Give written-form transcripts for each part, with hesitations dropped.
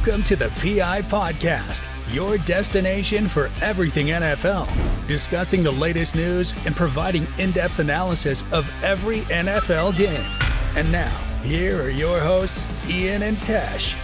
Welcome to the PI Podcast, your destination for everything NFL, discussing the latest news and providing in-depth analysis of every NFL game. And now, here are your hosts, Ian and Tesh.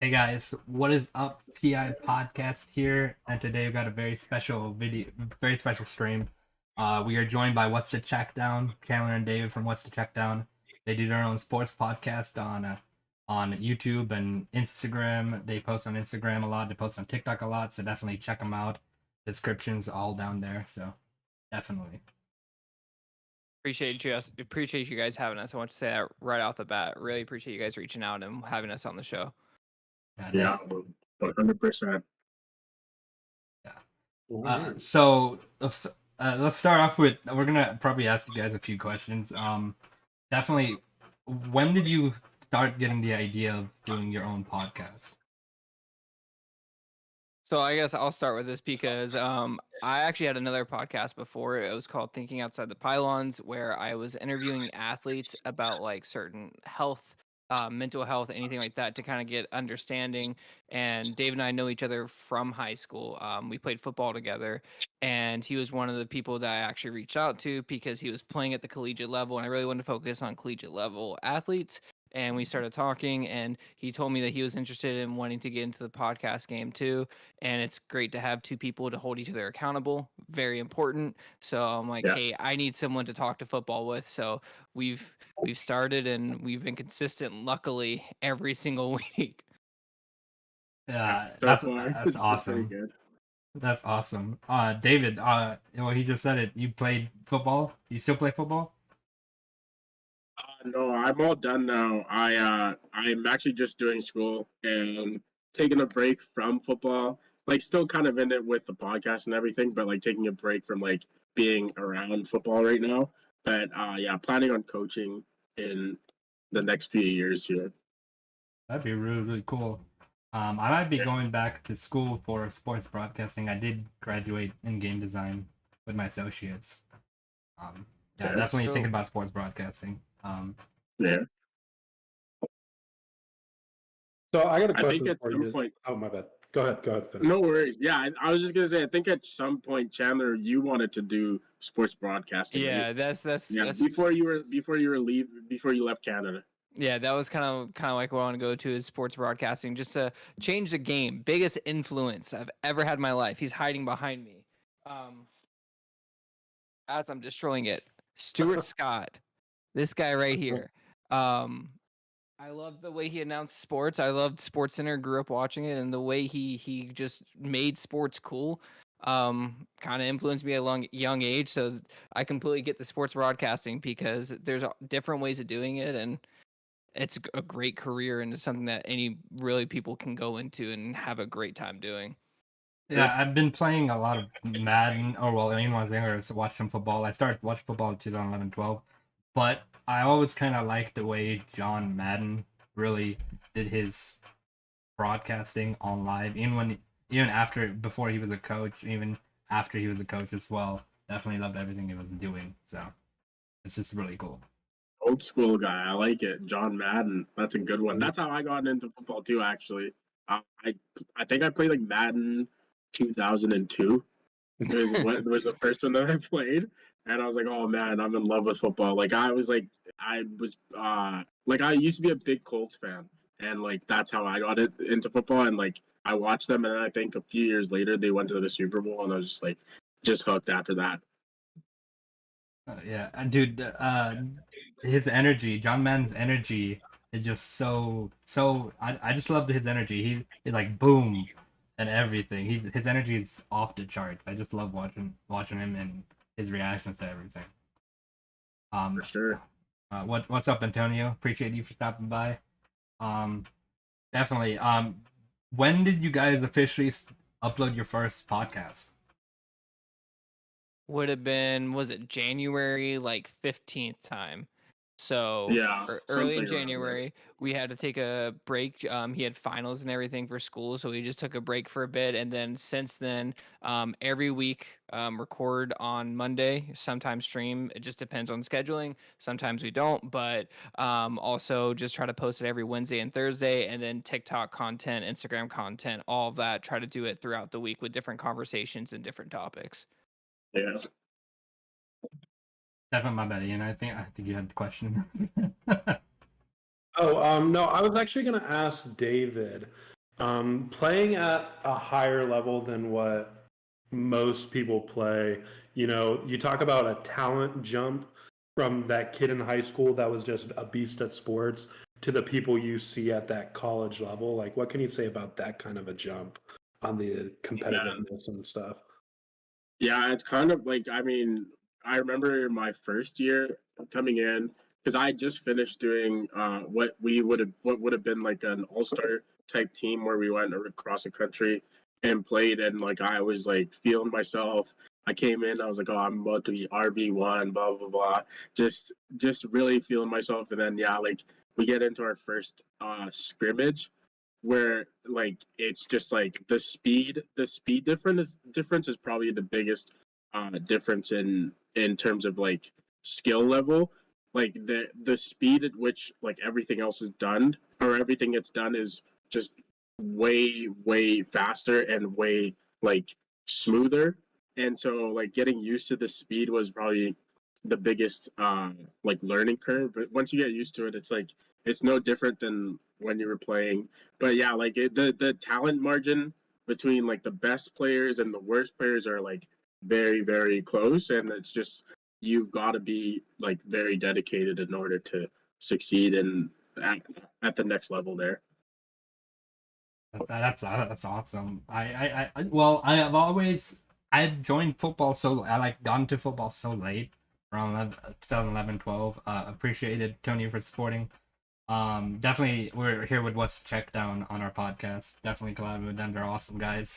Hey guys, what is up? PI Podcast here, and today we've got a very special video, very special stream. We are joined by What's the Checkdown, Chandler and David from What's the Checkdown. They do their own sports podcast on YouTube and Instagram. They post on Instagram a lot. They post on TikTok a lot, so definitely check them out. Descriptions all down there, so definitely. Appreciate you guys having us. I want to say that right off the bat. Really appreciate you guys reaching out and having us on the show. Yeah, 100%. Yeah. So let's start off with, we're gonna probably ask you guys a few questions. Definitely, when did you start getting the idea of doing your own podcast? So I guess I'll start with this because I actually had another podcast before. It was called Thinking Outside the Pylons, where I was interviewing athletes about like certain health, mental health, anything like that, to kind of get understanding. And Dave and I know each other from high school. We played football together, and he was one of the people that I actually reached out to because he was playing at the collegiate level, and I really wanted to focus on collegiate level athletes. And we started talking, and he told me that he was interested in wanting to get into the podcast game too. And it's great to have two people to hold each other accountable. Very important. So I'm like, hey, I need someone to talk to football with. So we've started, and we've been consistent, luckily, every single week. Yeah, that's awesome. That's awesome. David, well, he just said it. You played football? You still play football? No, I'm all done now. I'm actually just doing school and taking a break from football. Like, still kind of in it with the podcast and everything, but like taking a break from like being around football right now. But yeah, planning on coaching in the next few years here. That'd be really, really cool. I might be going back to school for sports broadcasting. I did graduate in game design with my associates. Yeah, definitely thinking about sports broadcasting. Yeah. So I got a question I think at for some you. point. Oh, my bad. Go ahead. Finish. No worries. Yeah, I was just gonna say. I think at some point, Chandler, you wanted to do sports broadcasting. Yeah, right? that's before you left Canada. Yeah, that was kind of like what I want to go to is sports broadcasting, just to change the game. Biggest influence I've ever had in my life. He's hiding behind me. As I'm destroying it, Stuart Scott, this guy right here. I love the way he announced sports. I loved SportsCenter, grew up watching it, and the way he just made sports cool. Kind of influenced me at a young age, so I completely get the sports broadcasting because there's different ways of doing it, and it's a great career, and it's something that people can go into and have a great time doing. Yeah, I've been playing a lot of Madden. Oh, well, even when I was younger, I watched some football. I started watching football in 2011-12, but I always kind of liked the way John Madden really did his broadcasting on live, before he was a coach, even after he was a coach as well. Definitely loved everything he was doing, so it's just really cool. Old school guy, I like it. John Madden, that's a good one. That's how I got into football too. Actually, I think I played like Madden 2002. It was the first one that I played, and I was like, oh man, I'm in love with football. Like I was like I used to be a big Colts fan, and like that's how I got into football. And like I watched them, and I think a few years later they went to the Super Bowl, and I was just hooked after that. Yeah, and dude, his energy, John Madden's energy, is just so. I just loved his energy. He like boom, and everything. His energy is off the charts. I just love watching him and his reactions to everything. For sure. What's up, Antonio? Appreciate you for stopping by. Definitely. When did you guys officially upload your first podcast? Would have been, was it January like 15th time? So Yeah, early something in around there. January, we had to take a break. He had finals and everything for school, so we just took a break for a bit. And then since then, every week, record on Monday, sometimes stream. It just depends on scheduling. Sometimes we don't, but also just try to post it every Wednesday and Thursday, and then TikTok content, Instagram content, all of that. Try to do it throughout the week with different conversations and different topics. Yeah. Definitely my bad, Ian. I think you had a question. No, I was actually going to ask David, playing at a higher level than what most people play, you talk about a talent jump from that kid in high school that was just a beast at sports to the people you see at that college level. Like, what can you say about that kind of a jump on the competitiveness and stuff? Yeah, it's kind of like, I mean, I remember my first year coming in, because I just finished doing what would have been like an all-star type team where we went across the country and played, and like I was like feeling myself. I came in, I was like, oh, I'm about to be RB1, blah blah blah, just really feeling myself, and then yeah, like we get into our first scrimmage where like it's just like the speed difference is probably the biggest difference in terms of like skill level. Like the speed at which like everything else is done, or everything it's done, is just way faster and way like smoother. And so like getting used to the speed was probably the biggest like learning curve. But once you get used to it, it's like it's no different than when you were playing. But yeah, like the talent margin between like the best players and the worst players are like very close, and it's just you've got to be like very dedicated in order to succeed at the next level there. That's awesome. I've joined football I like got into football so late, around 2011, 12. Appreciated Tony for supporting. Definitely we're here with What's Checkdown on our podcast. Definitely collab with them. They're awesome guys.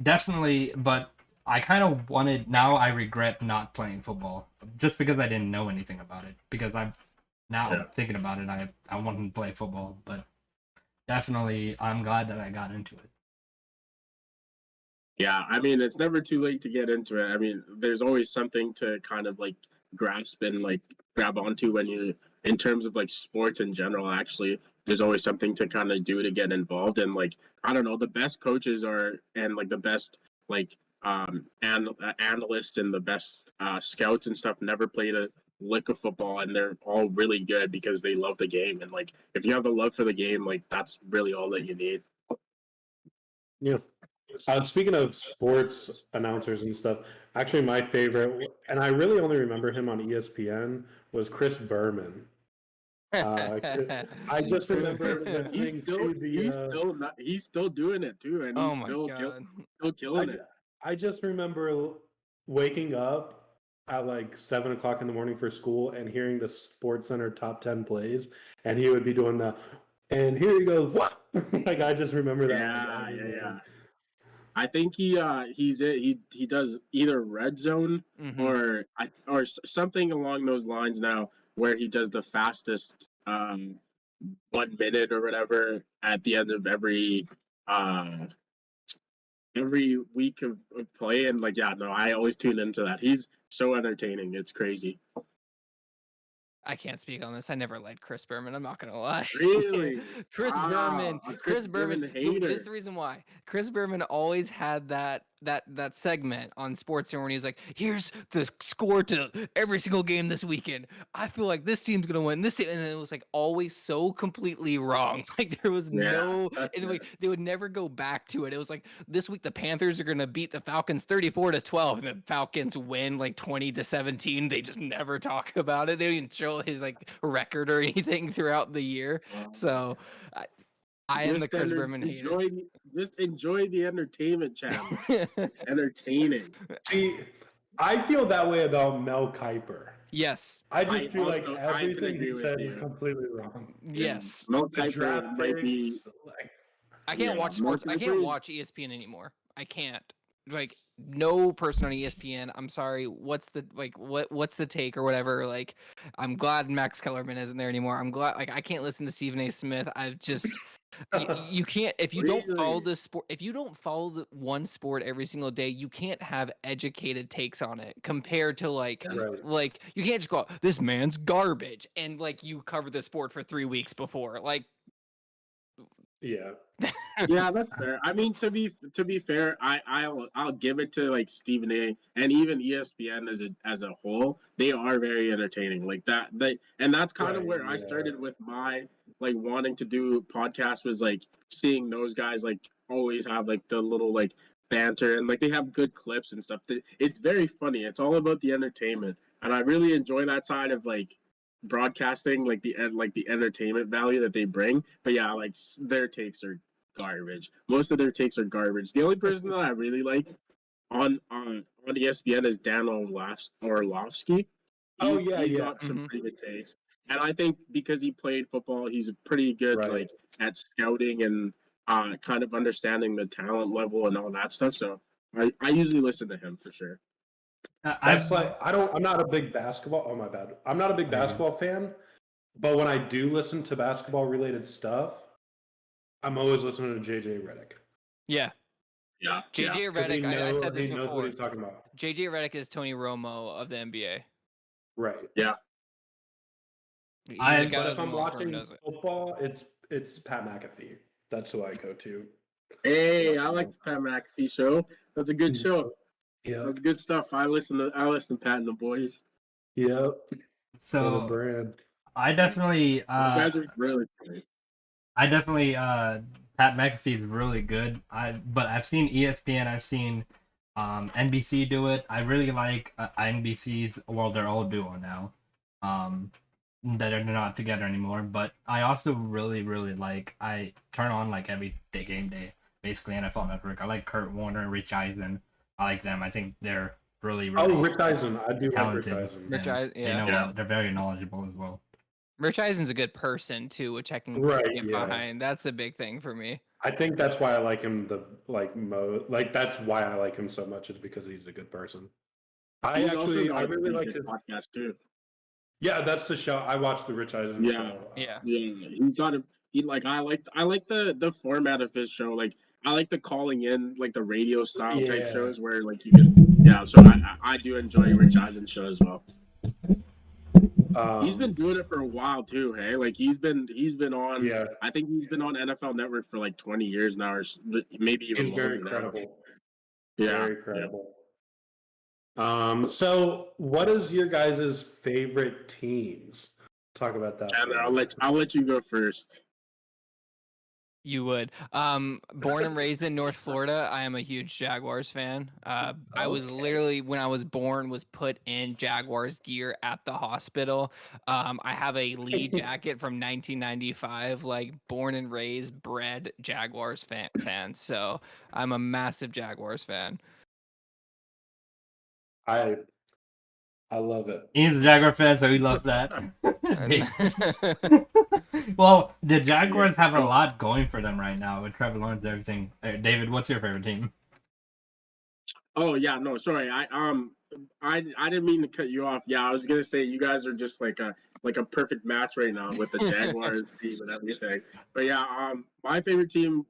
Definitely, but I kind of now I regret not playing football just because I didn't know anything about it. Because thinking about it, I want to play football, but definitely I'm glad that I got into it. Yeah, I mean, it's never too late to get into it. I mean, there's always something to kind of like grasp and like grab onto when you, in terms of like sports in general, actually, there's always something to kind of do to get involved. And like, I don't know, the best coaches and like the best like analysts and the best scouts and stuff never played a lick of football, and they're all really good because they love the game. And like, if you have a love for the game, like that's really all that you need. Yeah. Speaking of sports announcers and stuff, actually my favorite, and I really only remember him on ESPN, was Chris Berman. I just remember listening to the. He's still doing it too, and he's still killing it. I just remember waking up at like 7:00 in the morning for school and hearing the Sports Center top 10 plays, and he would be doing the, and here he goes, what? Like I just remember that. Yeah. I think he does either red zone or something along those lines now, where he does the fastest 1 minute or whatever at the end of every week of play. And like, yeah, no, I always tune into that. He's so entertaining, it's crazy. I can't speak on this. I never liked Chris Berman. I'm not gonna lie. Really? Chris Berman. Chris Berman. Hater. This is the reason why. Chris Berman always had that segment on SportsCenter when he was like, "Here's the score to every single game this weekend. I feel like this team's gonna win this," and it was like always so completely wrong. Like there was like they would never go back to it. It was like this week the Panthers are gonna beat the Falcons 34-12, and the Falcons win like 20-17. They just never talk about it. They don't even show his like record or anything throughout the year. So I am the Chris Berman hater. Just enjoy the entertainment channel. Entertaining. See, I feel that way about Mel Kiper. Yes. I just feel like everything he said is completely wrong. Yes. Mel Kiper might be I can't watch sports. I can't watch ESPN anymore. I can't. Like, no person on ESPN. I'm sorry. What's the take or whatever? Like, I'm glad Max Kellerman isn't there anymore. I'm glad. Like, I can't listen to Stephen A. Smith. I've just. You can't if you don't follow this sport. If you don't follow one sport every single day, you can't have educated takes on it. Compared to like you can't just go, this man's garbage, and like you cover the sport for 3 weeks before. Like, yeah. Yeah, that's fair. I mean, to be fair, I'll give it to like Stephen A. and even ESPN as a whole. They are very entertaining, like that. And that's kind of where I started with my like wanting to do podcasts, was like seeing those guys like always have like the little like banter, and like they have good clips and stuff. It's very funny. It's all about the entertainment, and I really enjoy that side of like broadcasting, like the entertainment value that they bring. But yeah, like their takes are garbage. Most of their takes are garbage. The only person that I really like on ESPN is Dan Orlovsky. He's got some pretty good takes, and I think because he played football, he's pretty good like at scouting and kind of understanding the talent level and all that stuff. So I usually listen to him for sure. I'm not a big basketball. Oh my bad. I'm not a big basketball fan, but when I do listen to basketball related stuff, I'm always listening to JJ Redick. Yeah. JJ Redick. I said this before. Knows what he's talking about. JJ Redick is Tony Romo of the NBA. Right. Yeah. But if I'm watching football, it's Pat McAfee. That's who I go to. Hey, I like the Pat McAfee show. That's a good show. Yeah, that's good stuff. I listen to Pat and the boys. Yep. So brand. I definitely guys are really funny. Pat McAfee is really good. But I've seen ESPN, I've seen NBC do it. I really like NBC's. Well, they're all duo now. That are not together anymore. But I also really like. I turn on like every game day, basically NFL Network. I like Kurt Warner, Rich Eisen. I like them. I think they're really Rich Eisen. I do talented. like Rich Eisen. Rich Eisen, they're very knowledgeable as well. Rich Eisen's a good person too, which I can get behind. That's a big thing for me. I think that's why I like him. That's why I like him so much, is because he's a good person. I really like his podcast too. Yeah, that's the show. I watched the Rich Eisen show. Yeah. He's got a. I like the format of his show. Like, I like the calling in, like the radio style type shows where like you can. So I do enjoy Rich Eisen's show as well. He's been doing it for a while too. Hey, like he's been on. Yeah. I think he's been on NFL Network for like 20 years now, or maybe even longer. Very credible. Yeah. Very credible. So what is your guys' favorite teams? Talk about that. Chandler, I'll let you go first. You would. Born and raised in North Florida, I am a huge Jaguars fan. I was literally, when I was born, was put in Jaguars gear at the hospital. I have a Lee jacket from 1995, like born and raised, bred Jaguars fan. So I'm a massive Jaguars fan. I love it. Ian's a Jaguar fan, so he loves that. Well, the Jaguars have a lot going for them right now with Trevor Lawrence and everything. David, what's your favorite team? Oh yeah, no, sorry. I didn't mean to cut you off. Yeah, I was gonna say you guys are just like a perfect match right now with the Jaguars team and everything. But yeah, my favorite team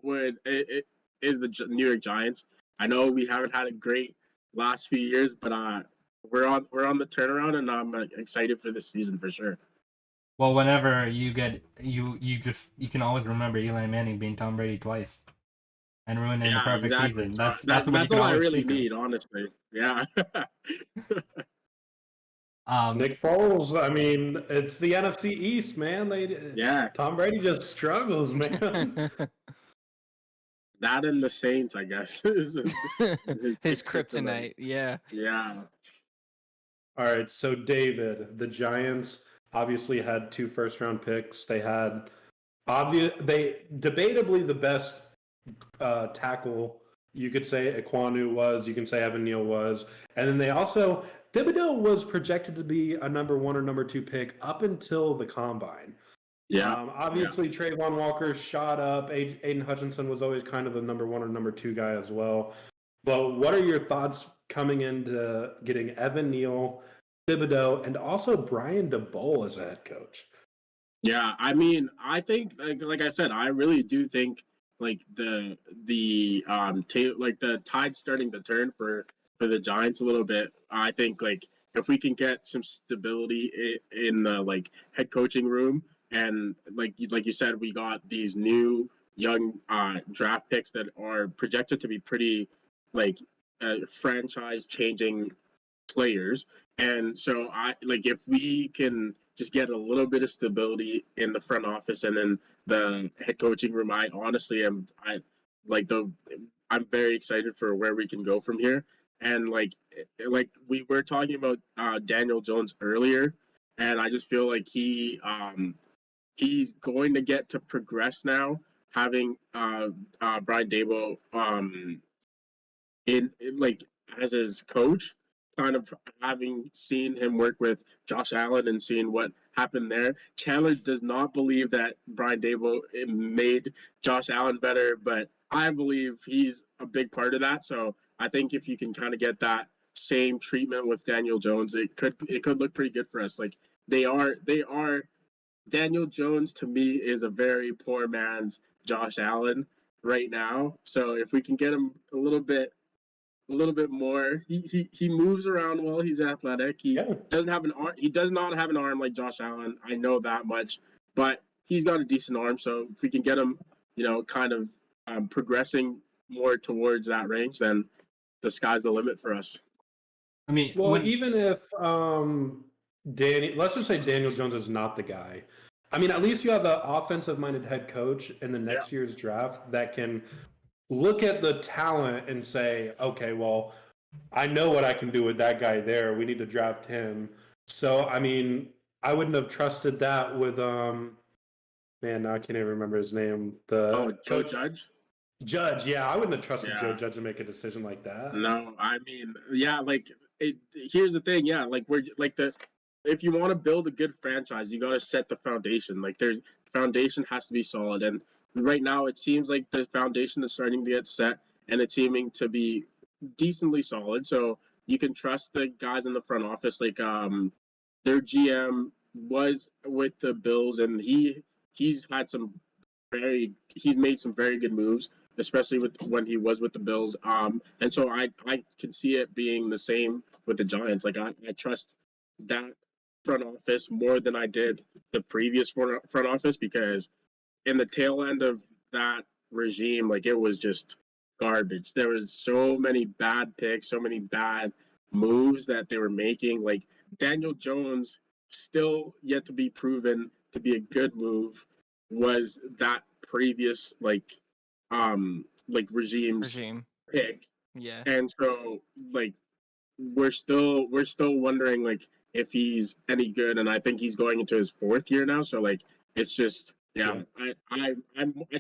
is the New York Giants. I know we haven't had a great last few years, but we're on the turnaround, and I'm excited for this season for sure. Well, whenever you get you can always remember Eli Manning being Tom Brady twice and ruining the perfect season. That's what all I really need, honestly. Yeah. Nick Foles. I mean, it's the NFC East, man. Tom Brady just struggles, man. That and the Saints, I guess. His kryptonite. Yeah. Yeah. All right, so David, the Giants obviously had 2 first-round picks. They had debatably the best tackle. You could say Ekwonu was. You can say Evan Neal was. And then they also, Thibodeau was projected to be a number 1 or number 2 pick up until the combine. Yeah. Obviously, Trayvon Walker shot up. Aiden Hutchinson was always kind of the number 1 or number 2 guy as well. But what are your thoughts coming into getting Evan Neal, Thibodeau, and also Brian Dabal as a head coach? Yeah, I mean, I think like I said, I really do think like the like the tide's starting to turn for the Giants a little bit. I think like if we can get some stability in the like head coaching room, and like you said, we got these new young draft picks that are projected to be pretty like franchise changing players. And so I like if we can just get a little bit of stability in the front office and then the head coaching room, I honestly am I'm very excited for where we can go from here. And like we were talking about Daniel Jones earlier, and I just feel like he's going to get to progress now, having Brian Dable in like as his coach, kind of having seen him work with Josh Allen and seeing what happened there. Chandler does not believe that Brian Dable made Josh Allen better, but I believe he's a big part of that. So I think if you can kind of get that same treatment with Daniel Jones, it could look pretty good for us. Like they are Daniel Jones to me is a very poor man's Josh Allen right now. So if we can get him a little bit more. He moves around well. He's athletic. He doesn't have an arm. He does not have an arm like Josh Allen. I know that much, but he's got a decent arm. So if we can get him, kind of progressing more towards that range, then the sky's the limit for us. I mean, even if let's just say Daniel Jones is not the guy. I mean, at least you have an offensive-minded head coach in the next year's draft that can look at the talent and say, okay, well, I know what I can do with that guy there. We need to draft him. So, I mean, I wouldn't have trusted that with, man, now I can't even remember his name. Joe Judge? Judge, yeah. I wouldn't have trusted Joe Judge to make a decision like that. No, I mean, yeah, like, here's the thing, yeah, like, if you want to build a good franchise, you got to set the foundation. Like, foundation has to be solid, and right now it seems like the foundation is starting to get set, and it's seeming to be decently solid. So you can trust the guys in the front office. Like their GM was with the Bills, and he's made some very good moves, especially when he was with the Bills. And so I can see it being the same with the Giants. Like I trust that front office more than I did the previous front office, because in the tail end of that regime, like it was just garbage. There was so many bad picks, so many bad moves that they were making. Like Daniel Jones, still yet to be proven to be a good move, was that previous regime's pick. Yeah. And so like we're still wondering like if he's any good, and I think he's going into his 4th year now. So like it's just I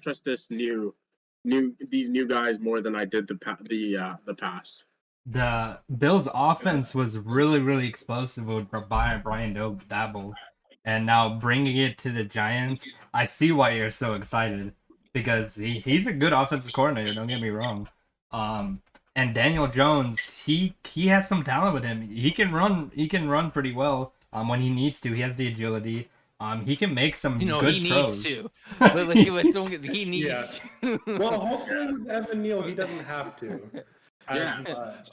trust these new guys more than I did the past. The Bills' offense was really, really explosive with Brian Dabal, and now bringing it to the Giants, I see why you're so excited, because he's a good offensive coordinator. Don't get me wrong. And Daniel Jones, he has some talent with him. He can run pretty well. When he needs to, he has the agility. He can make some good he throws. Needs to. He needs to. Well, hopefully with Evan Neal, he doesn't have to.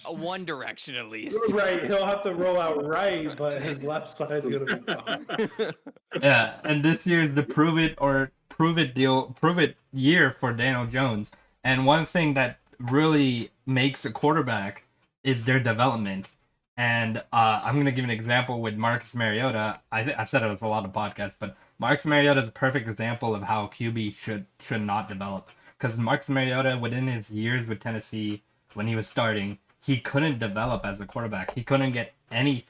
One direction at least. You're right. He'll have to roll out right, but his left side is gonna be fine. Yeah, and this year is the prove it year for Daniel Jones. And one thing that really makes a quarterback is their development. And I'm going to give an example with Marcus Mariota. I've said it with a lot of podcasts, but Marcus Mariota is a perfect example of how QB should not develop. Because Marcus Mariota, within his years with Tennessee, when he was starting, he couldn't develop as a quarterback. He couldn't get the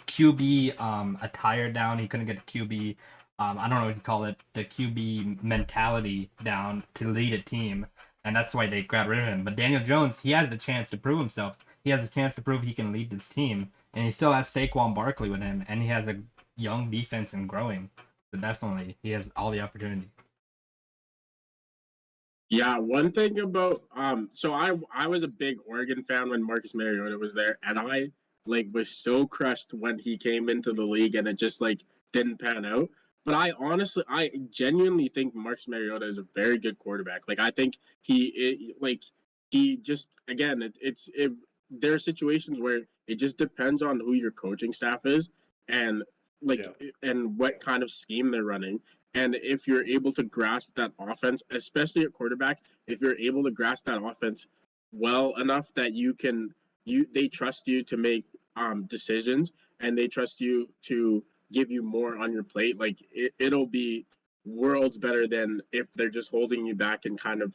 QB attire down. He couldn't get the QB, I don't know what you call it, the QB mentality down to lead a team. And that's why they got rid of him. But Daniel Jones, he has the chance to prove himself. He has a chance to prove he can lead this team. And he still has Saquon Barkley with him. And he has a young defense and growing. So definitely, he has all the opportunity. Yeah, one thing about so I was a big Oregon fan when Marcus Mariota was there, and I like was so crushed when he came into the league and it just like didn't pan out. But I genuinely think Marcus Mariota is a very good quarterback. Like I think he just again there are situations where it just depends on who your coaching staff is and and what kind of scheme they're running. And if you're able to grasp that offense, especially at quarterback, if you're able to grasp that offense well enough that they trust you to make decisions and they trust you to give you more on your plate, like it'll be worlds better than if they're just holding you back and kind of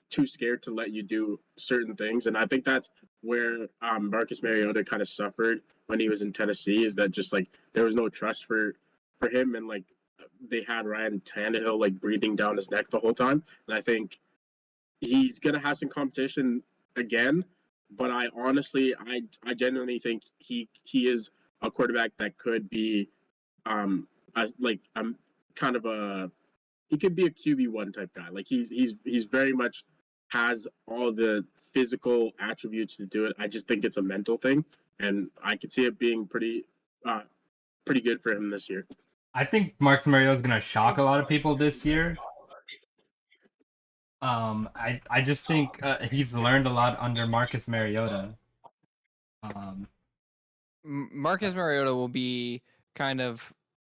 too scared to let you do certain things. And I think that's where Marcus Mariota kind of suffered when he was in Tennessee, is that just like there was no trust for him, and like they had Ryan Tannehill like breathing down his neck the whole time. And I think he's gonna have some competition again, but I genuinely think he is a quarterback that could be kind of a he could be a QB1 type guy. Like he's very much has all the physical attributes to do it. I just think it's a mental thing, and I could see it being pretty good for him this year. I think Marcus Mariota is gonna shock a lot of people this year. I just think he's learned a lot under Marcus Mariota. Marcus Mariota will be kind of.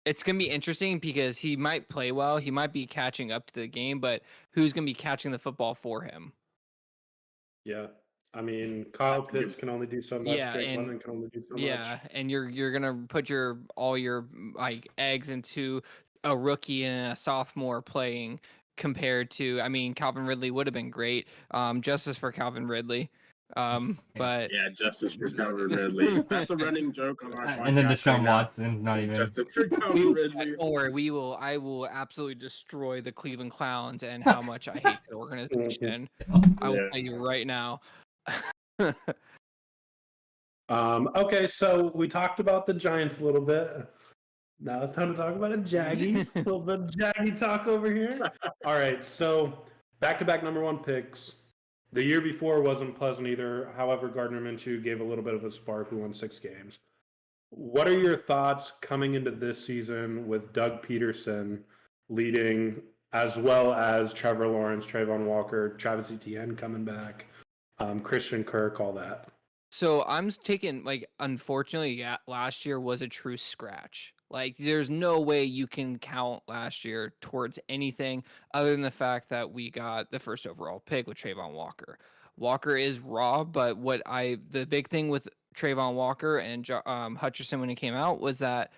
It's going to be interesting because he might play well. He might be catching up to the game, but who's going to be catching the football for him? Yeah. I mean, Kyle Pitts can only do so much. Yeah, Jake London can only do so much. Yeah, and you're going to put all your like eggs into a rookie and a sophomore playing compared to, I mean, Calvin Ridley would have been great. Justice for Calvin Ridley. But yeah, justice for Calvin Ridley. That's a running joke on our podcast. And then Deshawn Watson, not even. Justice for Calvin Ridley. Don't worry, I will absolutely destroy the Cleveland Clowns and how much I hate the organization. I will tell you right now. Okay, so we talked about the Giants a little bit. Now it's time to talk about the Jaggies. A little bit of Jaggy talk over here. All right, so back-to-back number one picks. The year before wasn't pleasant either. However, Gardner Minshew gave a little bit of a spark. We won 6 games. What are your thoughts coming into this season with Doug Peterson leading, as well as Trevor Lawrence, Trayvon Walker, Travis Etienne coming back, Christian Kirk, all that? So I'm taking, like, unfortunately, last year was a true scratch. Like, there's no way you can count last year towards anything other than the fact that we got the first overall pick with Trayvon Walker. Walker is raw, but the big thing with Trayvon Walker and Hutcherson when he came out was that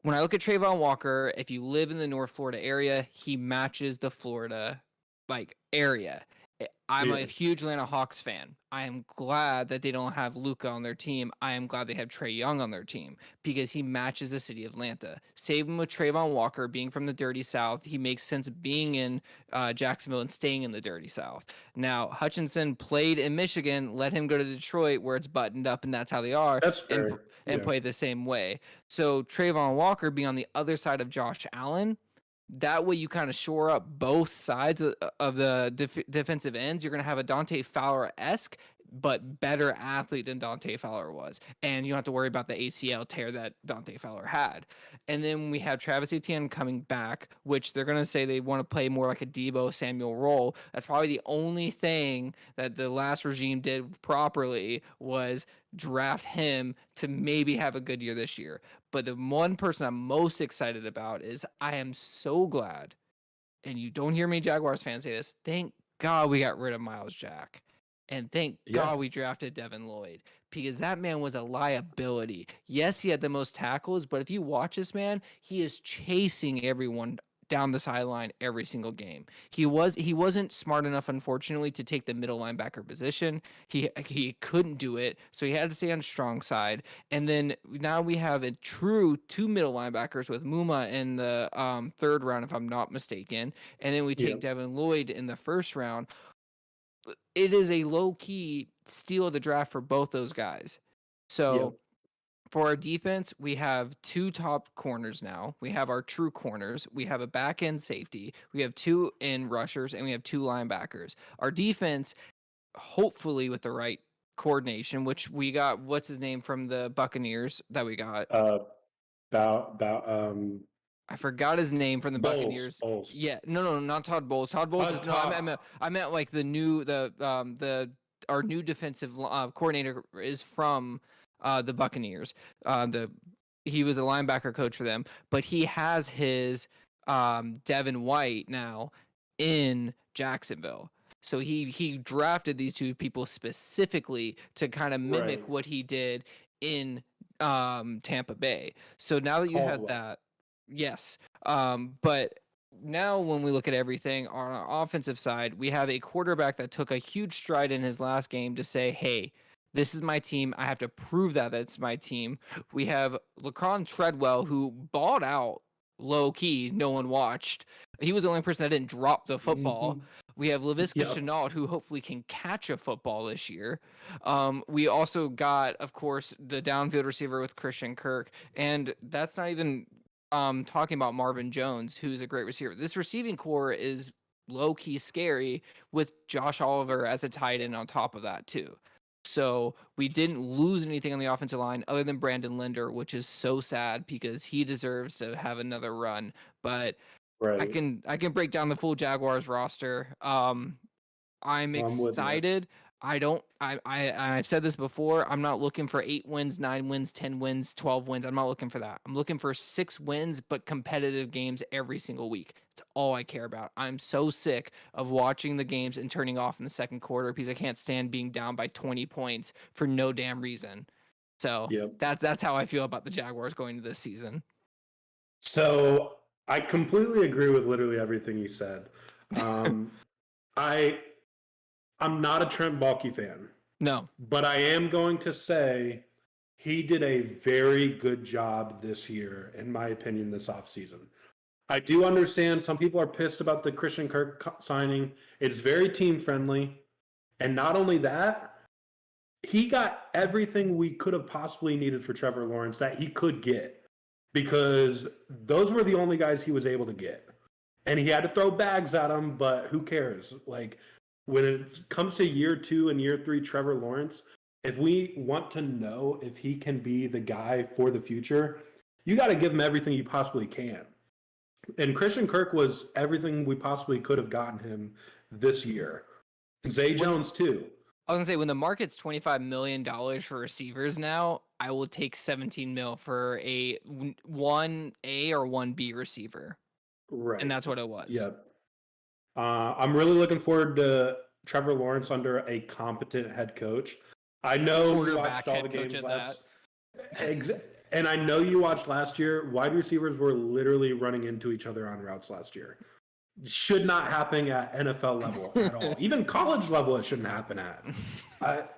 when I look at Trayvon Walker, if you live in the North Florida area, he matches the Florida area. I'm a huge Atlanta Hawks fan. I am glad that they don't have Luka on their team. I am glad they have Trae Young on their team because he matches the city of Atlanta. Same with Trayvon Walker being from the Dirty South. He makes sense being in Jacksonville and staying in the Dirty South. Now, Hutchinson played in Michigan. Let him go to Detroit where it's buttoned up and that's how they are. That's fair. And play the same way. So Trayvon Walker being on the other side of Josh Allen, that way you kind of shore up both sides of the defensive ends. You're going to have a Dante Fowler-esque but better athlete than Dante Fowler was. And you don't have to worry about the ACL tear that Dante Fowler had. And then we have Travis Etienne coming back, which they're going to say they want to play more like a Deebo Samuel role. That's probably the only thing that the last regime did properly was draft him to maybe have a good year this year. But the one person I'm most excited about is I am so glad, and you don't hear me Jaguars fans say this, thank God we got rid of Miles Jack. And thank God we drafted Devin Lloyd because that man was a liability. Yes, he had the most tackles, but if you watch this man, he is chasing everyone down the sideline every single game. He wasn't smart enough, unfortunately, to take the middle linebacker position. He couldn't do it, so he had to stay on the strong side. And then now we have a true 2 middle linebackers with Muma in the 3rd round, if I'm not mistaken. And then we take Devin Lloyd in the 1st round. It is a low-key steal of the draft for both those guys. So For our defense, we have 2 top corners now. We have our true corners. We have a back end safety. We have 2 in rushers, and we have 2 linebackers. Our defense, hopefully with the right coordination, which we got, what's his name from the Buccaneers that we got? I forgot his name from the Buccaneers. Bowles. Yeah, no, not Todd Bowles. Todd Bowles is no. I meant like our new defensive coordinator is from the Buccaneers. He was a linebacker coach for them, but he has his Devin White now in Jacksonville. So he drafted these 2 people specifically to kind of mimic what he did in Tampa Bay. So now that you had that, yes. But now when we look at everything on our offensive side, we have a quarterback that took a huge stride in his last game to say, hey, this is my team. I have to prove that it's my team. We have Laquan Treadwell, who balled out low key. No one watched. He was the only person that didn't drop the football. Mm-hmm. We have Laviska Shenault, who hopefully can catch a football this year. We also got, of course, the downfield receiver with Christian Kirk. And that's not even talking about Marvin Jones, who's a great receiver. This receiving core is low-key scary with Josh Oliver as a tight end on top of that, too. So we didn't lose anything on the offensive line other than Brandon Linder, which is so sad because he deserves to have another run. But I can break down the full Jaguars roster. I'm excited. I've said this before. I'm not looking for 8 wins, 9 wins, 10 wins, 12 wins. I'm not looking for that. I'm looking for 6 wins, but competitive games every single week. It's all I care about. I'm so sick of watching the games and turning off in the second quarter because I can't stand being down by 20 points for no damn reason. So that's how I feel about the Jaguars going into this season. So I completely agree with literally everything you said. I'm not a Trent Baalke fan. No. But I am going to say he did a very good job this year, in my opinion, this offseason. I do understand some people are pissed about the Christian Kirk signing. It's very team-friendly. And not only that, he got everything we could have possibly needed for Trevor Lawrence that he could get because those were the only guys he was able to get. And he had to throw bags at them, but who cares? Like, when it comes to year 2 and year 3 Trevor Lawrence, if we want to know if he can be the guy for the future, you got to give him everything you possibly can. And Christian Kirk was everything we possibly could have gotten him this year. Zay Jones, too. I was going to say, when the market's $25 million for receivers now, I will take $17 million for a 1A or 1B receiver. Right. And that's what it was. Yep. I'm really looking forward to Trevor Lawrence under a competent head coach. I know you watched all the games last. And I know you watched last year. Wide receivers were literally running into each other on routes last year. Should not happen at NFL level at all. Even college level, it shouldn't happen at.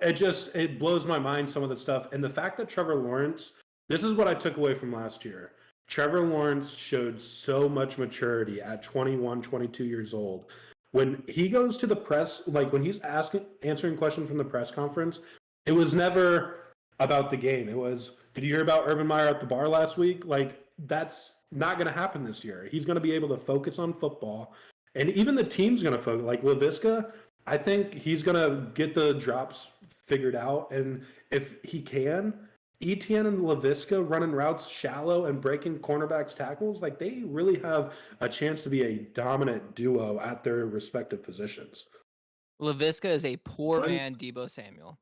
It blows my mind, some of the stuff. And the fact that Trevor Lawrence, this is what I took away from last year. Trevor Lawrence showed so much maturity at 21, 22 years old. When he goes to the press, like when he's answering questions from the press conference, it was never about the game. It was, did you hear about Urban Meyer at the bar last week? Like, that's not going to happen this year. He's going to be able to focus on football. And even the team's going to focus. Like Laviska, I think he's going to get the drops figured out. And if he can, Etienne and Laviska running routes shallow and breaking cornerbacks' tackles, like they really have a chance to be a dominant duo at their respective positions. Laviska is a poor man Deebo Samuel.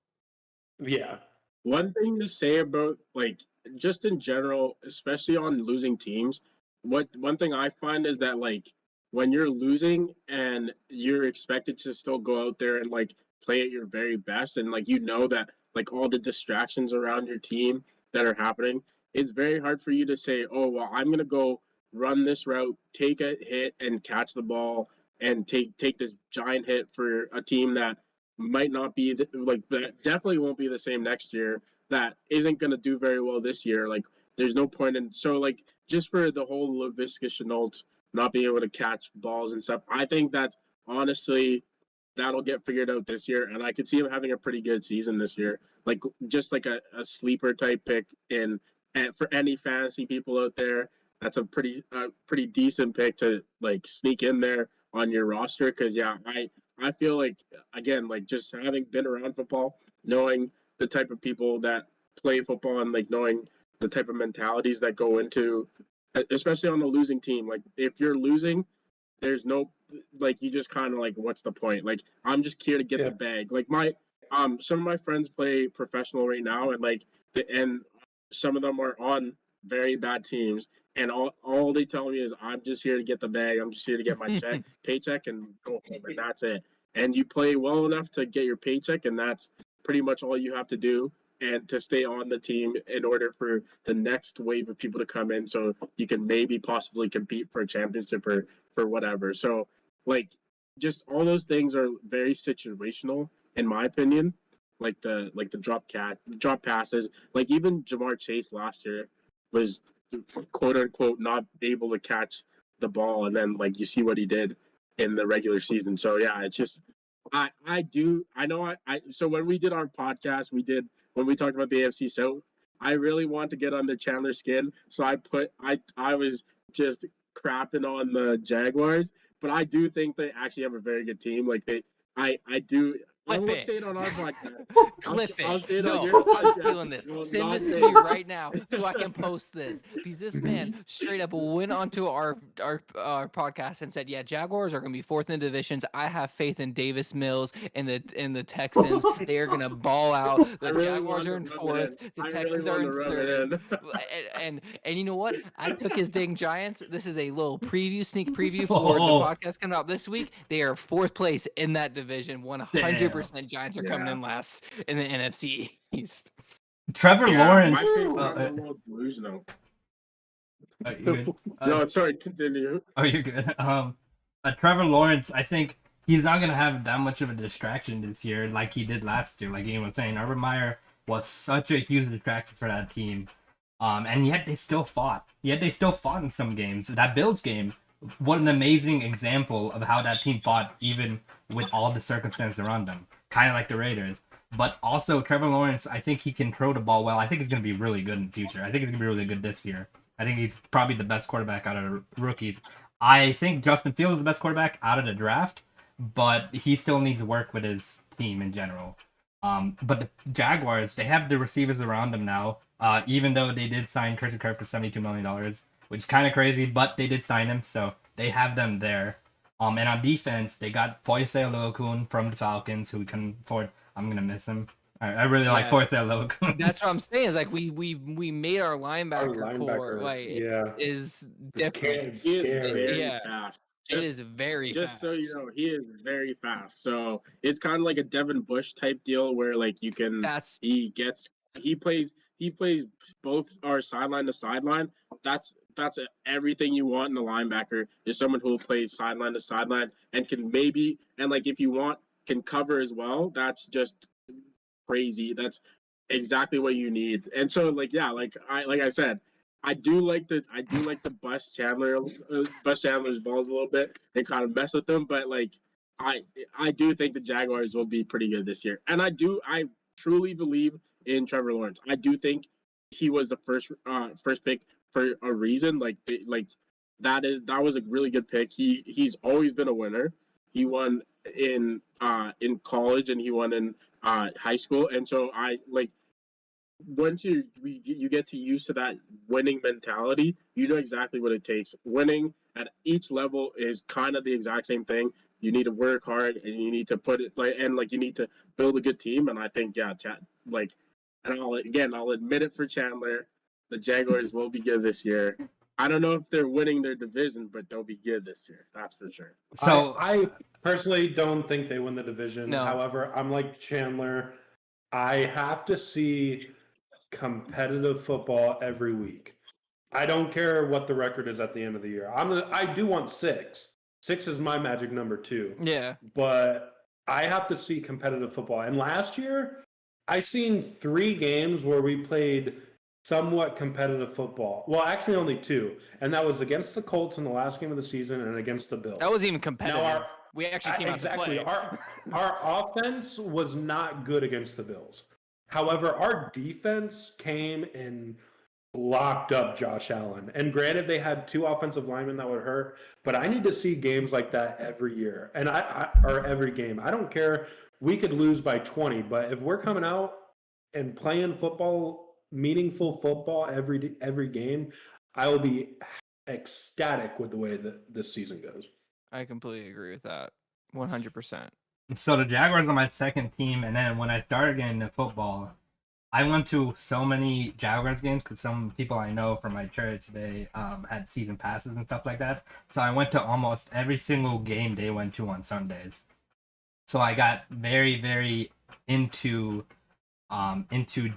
Yeah. One thing to say about, like, just in general, especially on losing teams, one thing I find is that, like, when you're losing and you're expected to still go out there and, like, play at your very best and, like, you know that, like, all the distractions around your team that are happening, it's very hard for you to say, oh, well, I'm going to go run this route, take a hit and catch the ball and take this giant hit for a team that might not be, that definitely won't be the same next year, that isn't going to do very well this year. Like, there's no point in, so, like, just for the whole Laviska Shenault not being able to catch balls and stuff, I think that's honestly that'll get figured out this year, and I could see him having a pretty good season this year. Like just like a sleeper type pick and for any fantasy people out there, that's a pretty decent pick to like sneak in there on your roster. Because yeah, I feel like again like just having been around football, knowing the type of people that play football and like knowing the type of mentalities that go into, especially on a losing team. Like if you're losing, there's no like you just kind of like what's the point? Like I'm just here to get the bag. Like my some of my friends play professional right now, and like and some of them are on very bad teams, and all they tell me is I'm just here to get the bag. I'm just here to get my paycheck, and go home, and that's it. And you play well enough to get your paycheck, and that's pretty much all you have to do, and to stay on the team in order for the next wave of people to come in, so you can maybe possibly compete for a championship or for whatever. So like just all those things are very situational in my opinion. Like the drop passes. Like even Jamar Chase last year was quote unquote not able to catch the ball, and then like you see what he did in the regular season. So yeah, it's just I so when we did our podcast, when we talked about the AFC South, I really want to get under Chandler's skin. So I was just crapping on the Jaguars, but I do think they actually have a very good team. Like I do. I won't say it on our podcast. Clip I'll it. say it on No, your I'm podcast. stealing this. Well, Send not this to saying- me right now so I can post this. Because this man straight up went onto our podcast and said, "Yeah, Jaguars are going to be fourth in divisions. I have faith in Davis Mills and the Texans. They are going to ball out. The really Jaguars wanted are in to rub it fourth. in. The I Texans really are in wanted to rub it third." And you know what? I took his dang Giants. This is a little sneak preview for the Oh. podcast coming out this week. They are fourth place in that division. 100% Giants are coming in last in the NFC East. Trevor Lawrence. My picks are a little delusional. You good? No, sorry, continue. Oh, you're good. Trevor Lawrence, I think he's not gonna have that much of a distraction this year like he did last year. Like Ian was saying, Urban Meyer was such a huge distraction for that team. And yet they still fought. In some games. That Bills game, what an amazing example of how that team fought, even with all the circumstances around them. Kind of like the Raiders. But also, Trevor Lawrence, I think he can throw the ball well. I think he's going to be really good in the future. I think he's going to be really good this year. I think he's probably the best quarterback out of the rookies. I think Justin Fields is the best quarterback out of the draft, but he still needs to work with his team in general. But the Jaguars, they have the receivers around them now, even though they did sign Christian Kirk for $72 million, which is kind of crazy, but they did sign him, so they have them there. And on defense, they got Foyce Oluokun from the Falcons, who we can afford. I'm going to miss him. I really like Foyce Oluokun. That's what I'm saying. Is like we made our linebacker core like is different. Fast. It is very just fast. So you know, he is very fast. So it's kind of like a Devin Bush type deal where like you can he plays both our sideline to sideline. That's everything you want in a linebacker is someone who will play sideline to sideline and can like if you want can cover as well. That's just crazy. That's exactly what you need. And so like I said, I do like the bust Chandler's balls a little bit and kind of mess with them, but like I do think the Jaguars will be pretty good this year. And I truly believe in Trevor Lawrence. I do think he was the first pick for a reason. That was a really good pick. He's always been a winner. He won in college and he won in high school, and so I like once you get used to that winning mentality, you know exactly what it takes. Winning at each level is kind of the exact same thing. You need to work hard and you need to put it you need to build a good team. And I think I'll admit it for Chandler, the Jaguars will be good this year. I don't know if they're winning their division, but they'll be good this year. That's for sure. So I personally don't think they win the division. No. However, I'm like Chandler. I have to see competitive football every week. I don't care what the record is at the end of the year. I do want 6. 6 is my magic number too. Yeah. But I have to see competitive football. And last year, I seen 3 games where we played somewhat competitive football. Well, actually only 2. And that was against the Colts in the last game of the season and against the Bills. That was even competitive. We actually came out to play. Our offense was not good against the Bills. However, our defense came and locked up Josh Allen. And granted, they had 2 offensive linemen that would hurt, but I need to see games like that every year, or every game. I don't care. We could lose by 20, but if we're coming out and playing football, meaningful football every game, I will be ecstatic with the way that this season goes. I completely agree with that. 100%. So the Jaguars are my second team, and then when I started getting into football, I went to so many Jaguars games because some people I know from my church, they had season passes and stuff like that. So I went to almost every single game they went to on Sundays. So I got very, very into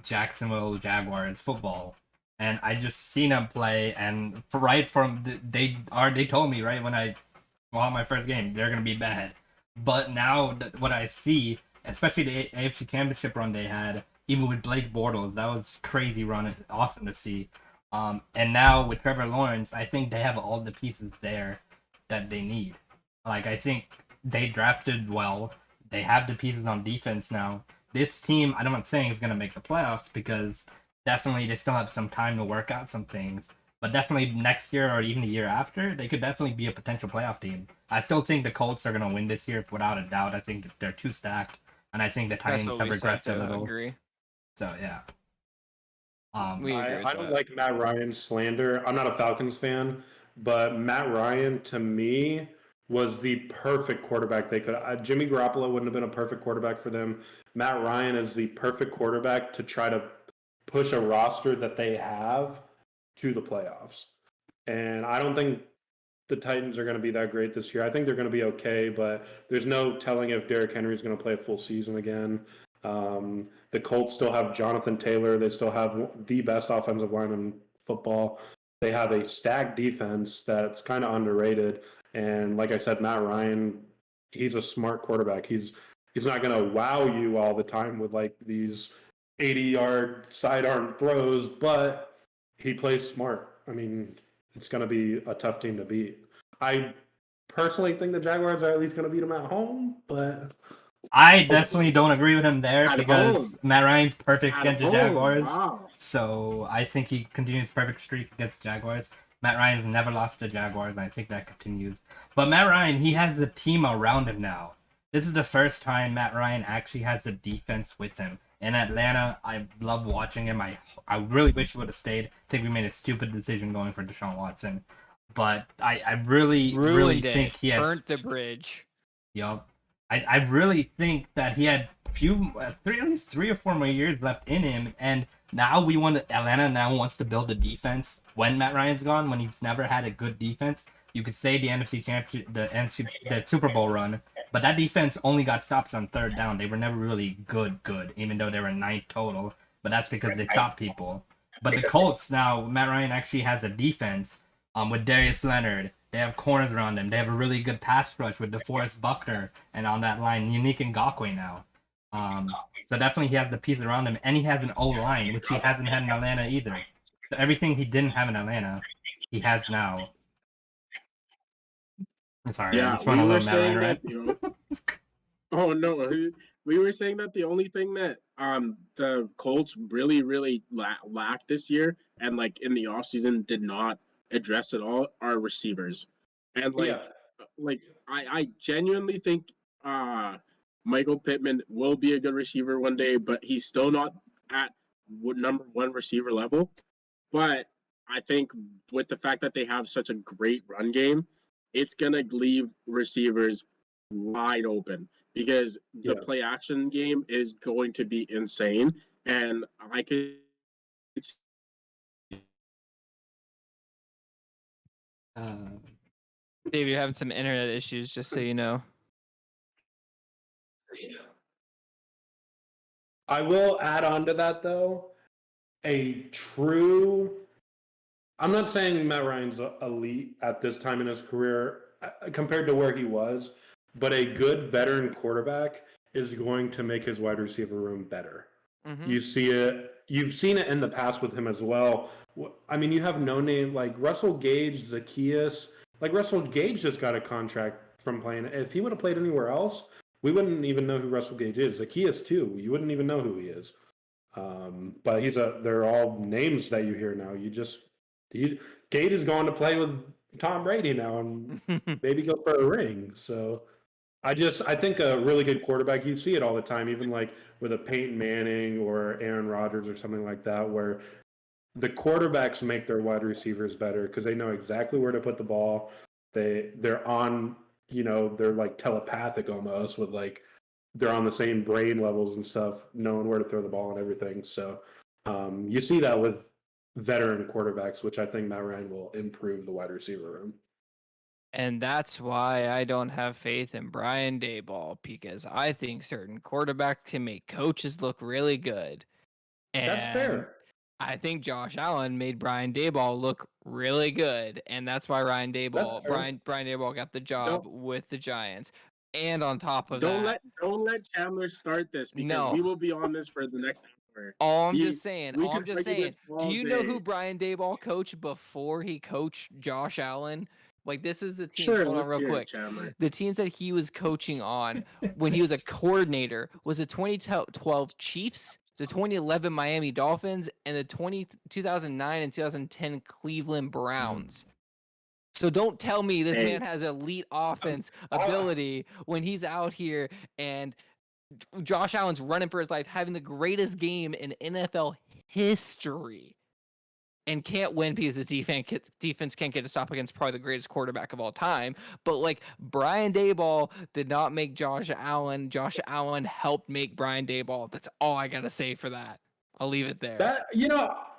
Jacksonville Jaguars football, and I just seen them play. And they told me right when I won my first game they're gonna be bad. But now what I see, especially the AFC Championship run they had, even with Blake Bortles, that was crazy run. It's awesome to see. And now with Trevor Lawrence, I think they have all the pieces there that they need. Like, I think they drafted well. They have the pieces on defense now. This team, I'm not saying is going to make the playoffs because definitely they still have some time to work out some things. But definitely next year or even the year after, they could definitely be a potential playoff team. I still think the Colts are going to win this year without a doubt. I think they're too stacked. And I think the Titans have regressed a little. Agree. So, yeah. I don't like Matt Ryan's slander. I'm not a Falcons fan, but Matt Ryan, to me, was the perfect quarterback they could. Jimmy Garoppolo wouldn't have been a perfect quarterback for them. Matt Ryan is the perfect quarterback to try to push a roster that they have to the playoffs. And I don't think the Titans are going to be that great this year. I think they're going to be okay, but there's no telling if Derrick Henry is going to play a full season again. The Colts still have Jonathan Taylor. They still have the best offensive line in football. They have a stacked defense that's kind of underrated. And like I said, Matt Ryan, he's a smart quarterback. He's not going to wow you all the time with like these 80-yard sidearm throws, but he plays smart. I mean, it's going to be a tough team to beat. I personally think the Jaguars are at least going to beat them at home, but I definitely don't agree with him there At because home. Matt Ryan's perfect At against the home, Jaguars. wow. So I think he continues perfect streak against the Jaguars. Matt Ryan's never lost to the Jaguars, and I think that continues. But Matt Ryan, he has a team around him now. This is the first time Matt Ryan actually has a defense with him. In Atlanta, I love watching him. I really wish he would have stayed. I think we made a stupid decision going for Deshawn Watson. But I really think he has... Burnt the bridge. Yup. I really think that he had at least 3 or 4 more years left in him, and now Atlanta now wants to build a defense when Matt Ryan's gone, when he's never had a good defense. You could say the NFC Championship, the Super Bowl run, but that defense only got stops on third down. They were never really good, even though they were 9th total, but that's because they stopped people. But the Colts now, Matt Ryan actually has a defense with Darius Leonard. They have corners around them. They have a really good pass rush with DeForest Buckner, and on that line, Unique Ngakoue now. So definitely he has the pieces around him, and he has an O-line, which he hasn't had in Atlanta either. So everything he didn't have in Atlanta, he has now. I'm sorry, I just went a little Matt Ryan, right? Oh no, we were saying that the only thing that the Colts really lacked this year, and like in the offseason did not address at all, are receivers. And I genuinely think Michael Pittman will be a good receiver one day, but he's still not at number 1 receiver level. But I think with the fact that they have such a great run game, it's gonna leave receivers wide open because the play action game is going to be insane. And I could Dave, you're having some internet issues, just so you know. I will add on to that, though. I'm not saying Matt Ryan's elite at this time in his career compared to where he was, but a good veteran quarterback is going to make his wide receiver room better. Mm-hmm. You see it. You've seen it in the past with him as well. I mean, you have no name like Russell Gage, Zacchaeus. Like Russell Gage just got a contract from playing. If he would have played anywhere else, we wouldn't even know who Russell Gage is. Like he is too. You wouldn't even know who he is. But they're all names that you hear now. Gage is going to play with Tom Brady now and maybe go for a ring. So I think a really good quarterback, you see it all the time, even like with a Peyton Manning or Aaron Rodgers or something like that, where the quarterbacks make their wide receivers better because they know exactly where to put the ball. They're on, they're like telepathic almost with like they're on the same brain levels and stuff, knowing where to throw the ball and everything. So you see that with veteran quarterbacks, which I think Matt Ryan will improve the wide receiver room. And that's why I don't have faith in Brian Daboll, because I think certain quarterbacks can make coaches look really good. And that's fair. I think Josh Allen made Brian Daboll look really good, and that's why Brian Daboll got the job with the Giants. And on top of don't let Chandler start this because we will be on this for the next hour. I'm just saying. Do you know who Brian Daboll coached before he coached Josh Allen? Like, this is the team. Sure, hold on real quick. The teams that he was coaching on when he was a coordinator was the 2012 Chiefs, the 2011 Miami Dolphins, and the 2009 and 2010 Cleveland Browns. So don't tell me this man has elite offense ability when he's out here and Josh Allen's running for his life, having the greatest game in NFL history, and can't win because his defense can't get a stop against probably the greatest quarterback of all time. But like, Brian Daboll did not make Josh Allen. Josh Allen helped make Brian Daboll. That's all I gotta say for that. I'll leave it there.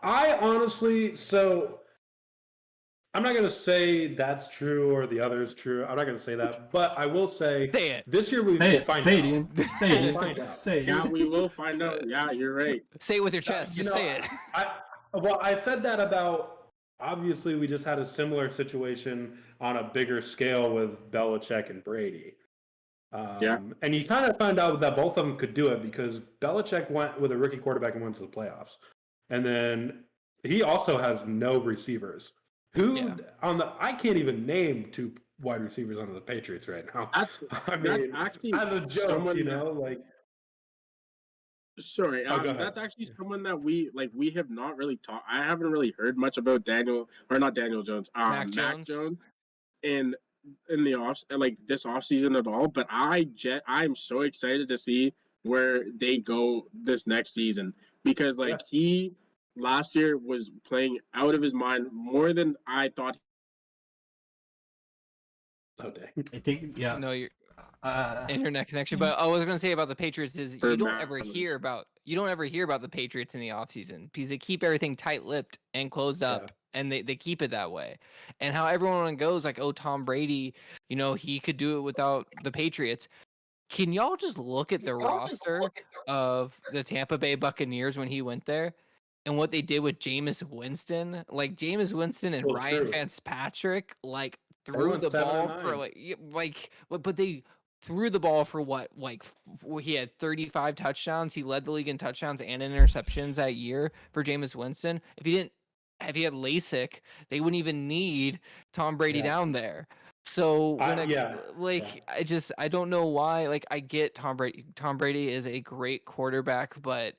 I honestly, I'm not going to say that's true or the other is true. I'm not going to say that, but I will say this year we will find out. Say it. Yeah, we will find out. Yeah, you're right. Say it with your chest. Just say it. I said that about, obviously we just had a similar situation on a bigger scale with Belichick and Brady. And you kind of found out that both of them could do it because Belichick went with a rookie quarterback and went to the playoffs. And then he also has no receivers. I can't even name two wide receivers under the Patriots right now. That's actually as a joke, Sorry, that's actually someone that we have not really talked. I haven't really heard much about Mac Jones in the this off season at all. But I'm so excited to see where they go this next season because he last year was playing out of his mind more than I thought. Oh dang! I think No, you're internet connection. But I was going to say about the Patriots is you don't ever hear about the Patriots in the offseason because they keep everything tight-lipped and closed up, and they keep it that way. And how everyone goes like, oh, Tom Brady, he could do it without the Patriots. Can y'all just look at the roster of the Tampa Bay Buccaneers when he went there? And what they did with Jameis Winston, Jameis Winston and Ryan Fitzpatrick, threw the ball for but they threw the ball for what? He had 35 touchdowns. He led the league in touchdowns and interceptions that year for Jameis Winston. If he had LASIK, they wouldn't even need Tom Brady down there. So I don't know why. I get Tom Brady. Tom Brady is a great quarterback, but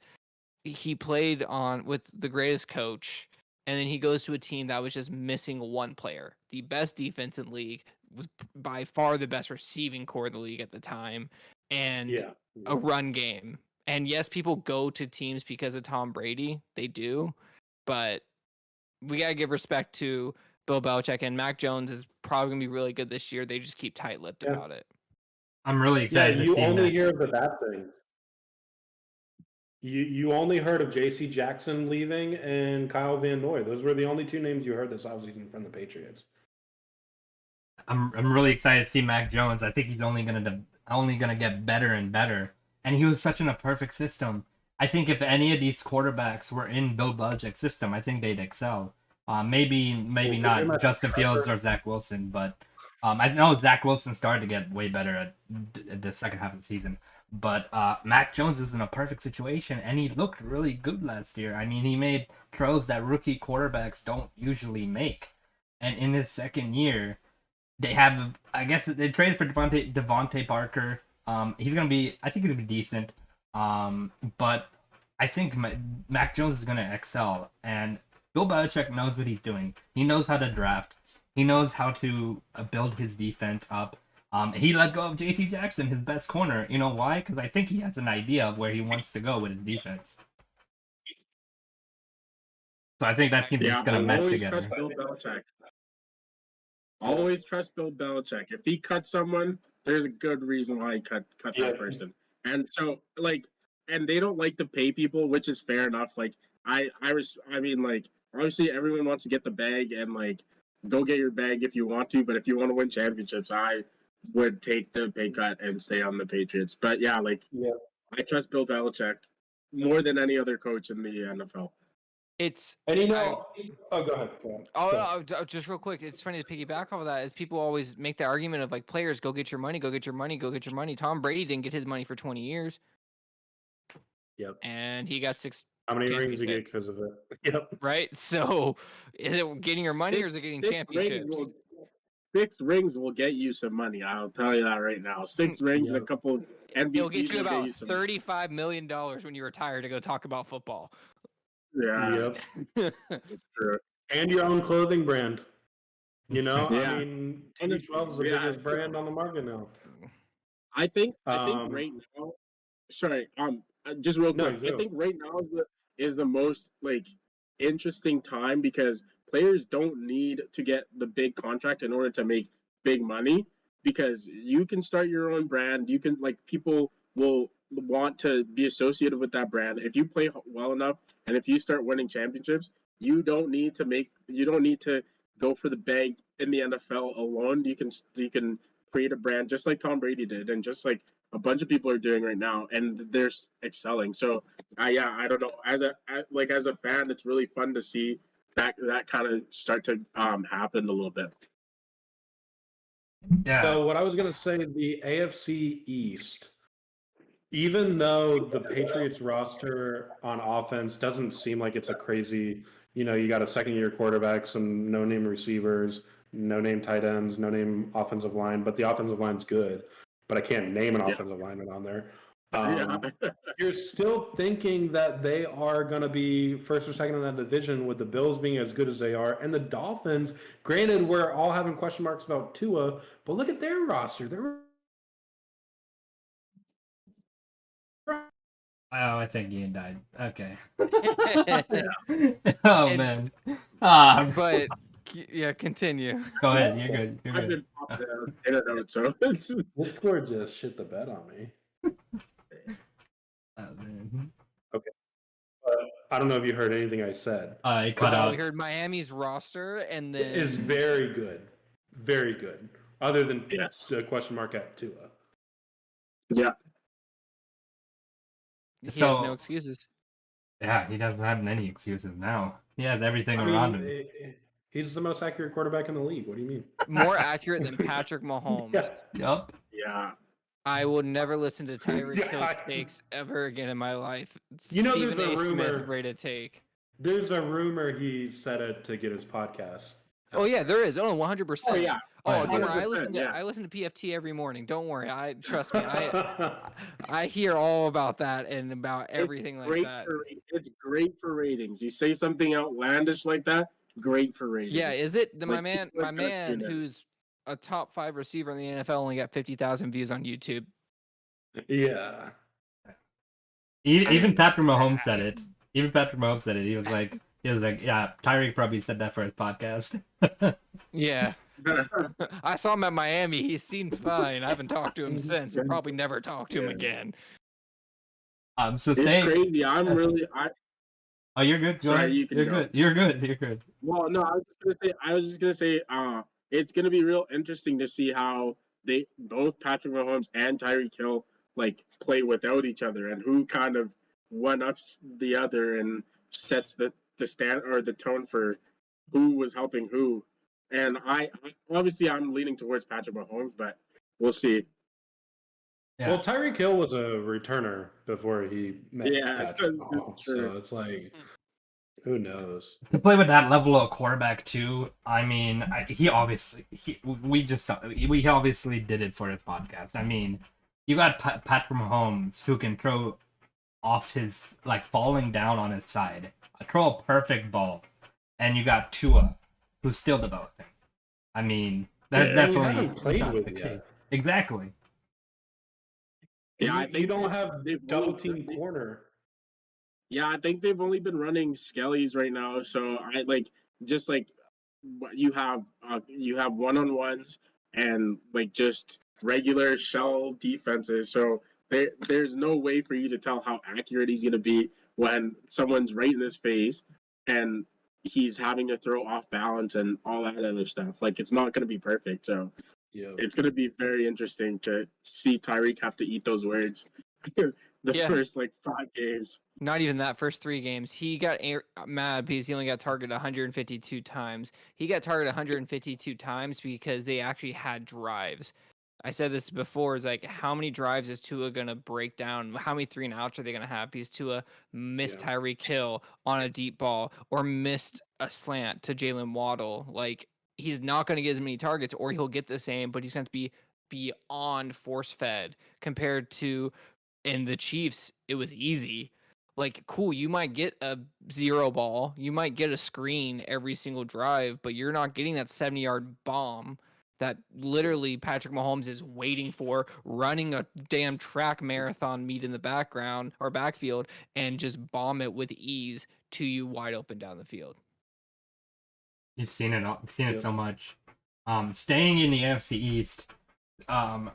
he played with the greatest coach, and then he goes to a team that was just missing one player. The best defense in the league, was by far the best receiving core in the league at the time, and a run game. And yes, people go to teams because of Tom Brady. They do, but we gotta give respect to Bill Belichick, and Mac Jones is probably gonna be really good this year. They just keep tight-lipped about it. I'm really excited to see you only hear the bad things. You only heard of J.C. Jackson leaving and Kyle Van Noy. Those were the only two names you heard this offseason from the Patriots. I'm really excited to see Mac Jones. I think he's only gonna get better and better. And he was such in a perfect system. I think if any of these quarterbacks were in Bill Belichick's system, I think they'd excel. Maybe not Justin Fields or Zach Wilson, but I know Zach Wilson started to get way better at the second half of the season. But Mac Jones is in a perfect situation, and he looked really good last year. I mean, he made throws that rookie quarterbacks don't usually make. And in his second year, they have, I guess they traded for Devontae Parker. He's gonna be, I think he's gonna be decent. But I think Mac Jones is gonna excel, and Bill Belichick knows what he's doing. He knows how to draft. He knows how to build his defense up. He let go of J.C. Jackson, his best corner. You know why? Because I think he has an idea of where he wants to go with his defense. So I think that team's just gonna mesh together. Trust Bill Belichick. Always trust Bill Belichick. If he cuts someone, there's a good reason why he cut that person. And so and they don't like to pay people, which is fair enough. Like I mean, like obviously everyone wants to get the bag and like go get your bag if you want to, but if you want to win championships, I would take the pay cut and stay on the Patriots. But yeah, I trust Bill Belichick more than any other coach in the NFL. Go ahead. Just real quick, it's funny to piggyback off of that. Is people always make the argument of like players go get your money, go get your money, go get your money. Tom Brady didn't get his money for 20 years. Yep. And he got 6. How many rings did he get because of it? Yep. Right. So, is it getting your money or is it getting championships? 6 rings will get you some money. I'll tell you that right now. 6 rings and a couple of MVPs. It'll get you about $35 million when you retire to go talk about football. Yeah. Yep. True. And your own clothing brand. You know, yeah. I mean, TB12 is the biggest brand on the market now. I think right now. Sorry, just real quick. I think right now is the most like interesting time because players don't need to get the big contract in order to make big money because you can start your own brand. You can like people will want to be associated with that brand if you play well enough and if you start winning championships. You don't need to go for the bag in the NFL alone. You can create a brand just like Tom Brady did and just like a bunch of people are doing right now, and they're excelling. So, I don't know. As a fan, it's really fun to see that kind of start to happen a little bit. Yeah. So what I was gonna say, the AFC East, even though the Patriots roster on offense doesn't seem like it's a crazy, you got a second-year quarterback, some no-name receivers, no-name tight ends, no-name offensive line, but the offensive line's good. But I can't name an offensive lineman on there. You're still thinking that they are going to be first or second in that division with the Bills being as good as they are. And the Dolphins, granted, we're all having question marks about Tua, but look at their roster. Oh, I think Ian died. Okay. Oh, man. But, yeah, continue. Go ahead. You're good. You're I've good. been internet, so Discord just shit the bed on me. Oh, man. Okay. I don't know if you heard anything I said. I cut out. We heard Miami's roster, and then is very good. Very good. Other than the question mark at Tua. Yeah. He has no excuses. Yeah, he doesn't have any excuses now. He has everything around him. He's the most accurate quarterback in the league. What do you mean? More accurate than Patrick Mahomes. Yep. Yeah. I will never listen to Tyreek Hill's takes ever again in my life. Stephen there's a rumor. Smith rated take. There's a rumor he said it to get his podcast. Oh yeah, there is. 100%. Oh yeah. Oh, don't worry. I 100%, listen to PFT every morning. Don't worry. Trust me. I hear all about that and about everything like that. It's great for ratings. You say something outlandish like that, great for ratings. Yeah, is it? My man who's a top 5 receiver in the NFL only got 50,000 views on YouTube. Yeah. Even Patrick Mahomes said it. He was like, yeah, Tyreek probably said that for his podcast. Yeah. I saw him at Miami. He seemed fine. I haven't talked to him since. I'll probably never talk to him again. It's crazy. Oh, you're good. Go ahead. You're good. Well, no, I was just gonna say, it's gonna be real interesting to see how both Patrick Mahomes and Tyreek Hill like play without each other, and who kind of one ups the other and sets the stand or the tone for who was helping who. And I'm leaning towards Patrick Mahomes, but we'll see. Yeah. Well, Tyreek Hill was a returner before he met Patrick Mahomes, true. so it's like Who knows? To play with that level of quarterback too, I mean, we obviously did it for his podcast. I mean, you got Patrick Mahomes who can throw off his like falling down on his side, throw a perfect ball, and you got Tua who's still developing. I mean, that's definitely we haven't played not with the yet. case. Exactly. Yeah, I you think don't have they've double only- team corner. Yeah, I think they've only been running skellies right now. So I like just like you have one-on-ones and like just regular shell defenses. So there's no way for you to tell how accurate he's gonna be when someone's right in his face and he's having to throw off balance and all that other stuff. Like it's not gonna be perfect. So Yeah. it's gonna be very interesting to see Tyreek have to eat those words the Yeah. first like 5 games. Not even that first 3 games. He got mad because he only got targeted 152 times. He got targeted 152 times because they actually had drives. I said this before, is like, how many drives is Tua going to break down? How many 3 and outs are they going to have? Because Tua missed Tyreek Hill on a deep ball or missed a slant to Jalen Waddle. Like, he's not going to get as many targets, or he'll get the same, but he's going to be beyond force fed compared to in the Chiefs. It was easy. Like, cool, you might get a 0 ball, you might get a screen every single drive, but you're not getting that 70-yard bomb that literally Patrick Mahomes is waiting for, running a damn track marathon meet in the background or backfield and just bomb it with ease to you wide open down the field. You've seen it so much. Staying in the AFC East, the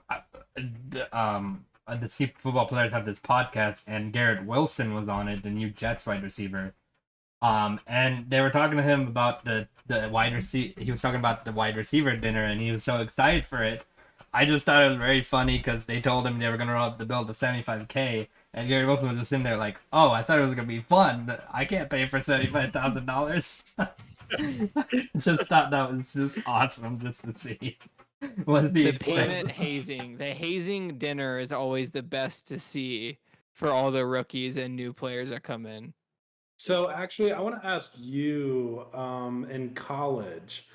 football players have this podcast, and Garrett Wilson was on it, the new Jets wide receiver. And they were talking to him about the wide receiver. He was talking about the wide receiver dinner, and he was so excited for it. I just thought it was very funny because they told him they were going to run up the bill to $75K, and Garrett Wilson was just in there like, "Oh, I thought it was going to be fun. I can't pay for $75,000." Just thought that was just awesome just to see. The payment hazing. The hazing dinner is always the best to see for all the rookies and new players that come in. So actually, I want to ask you, in college,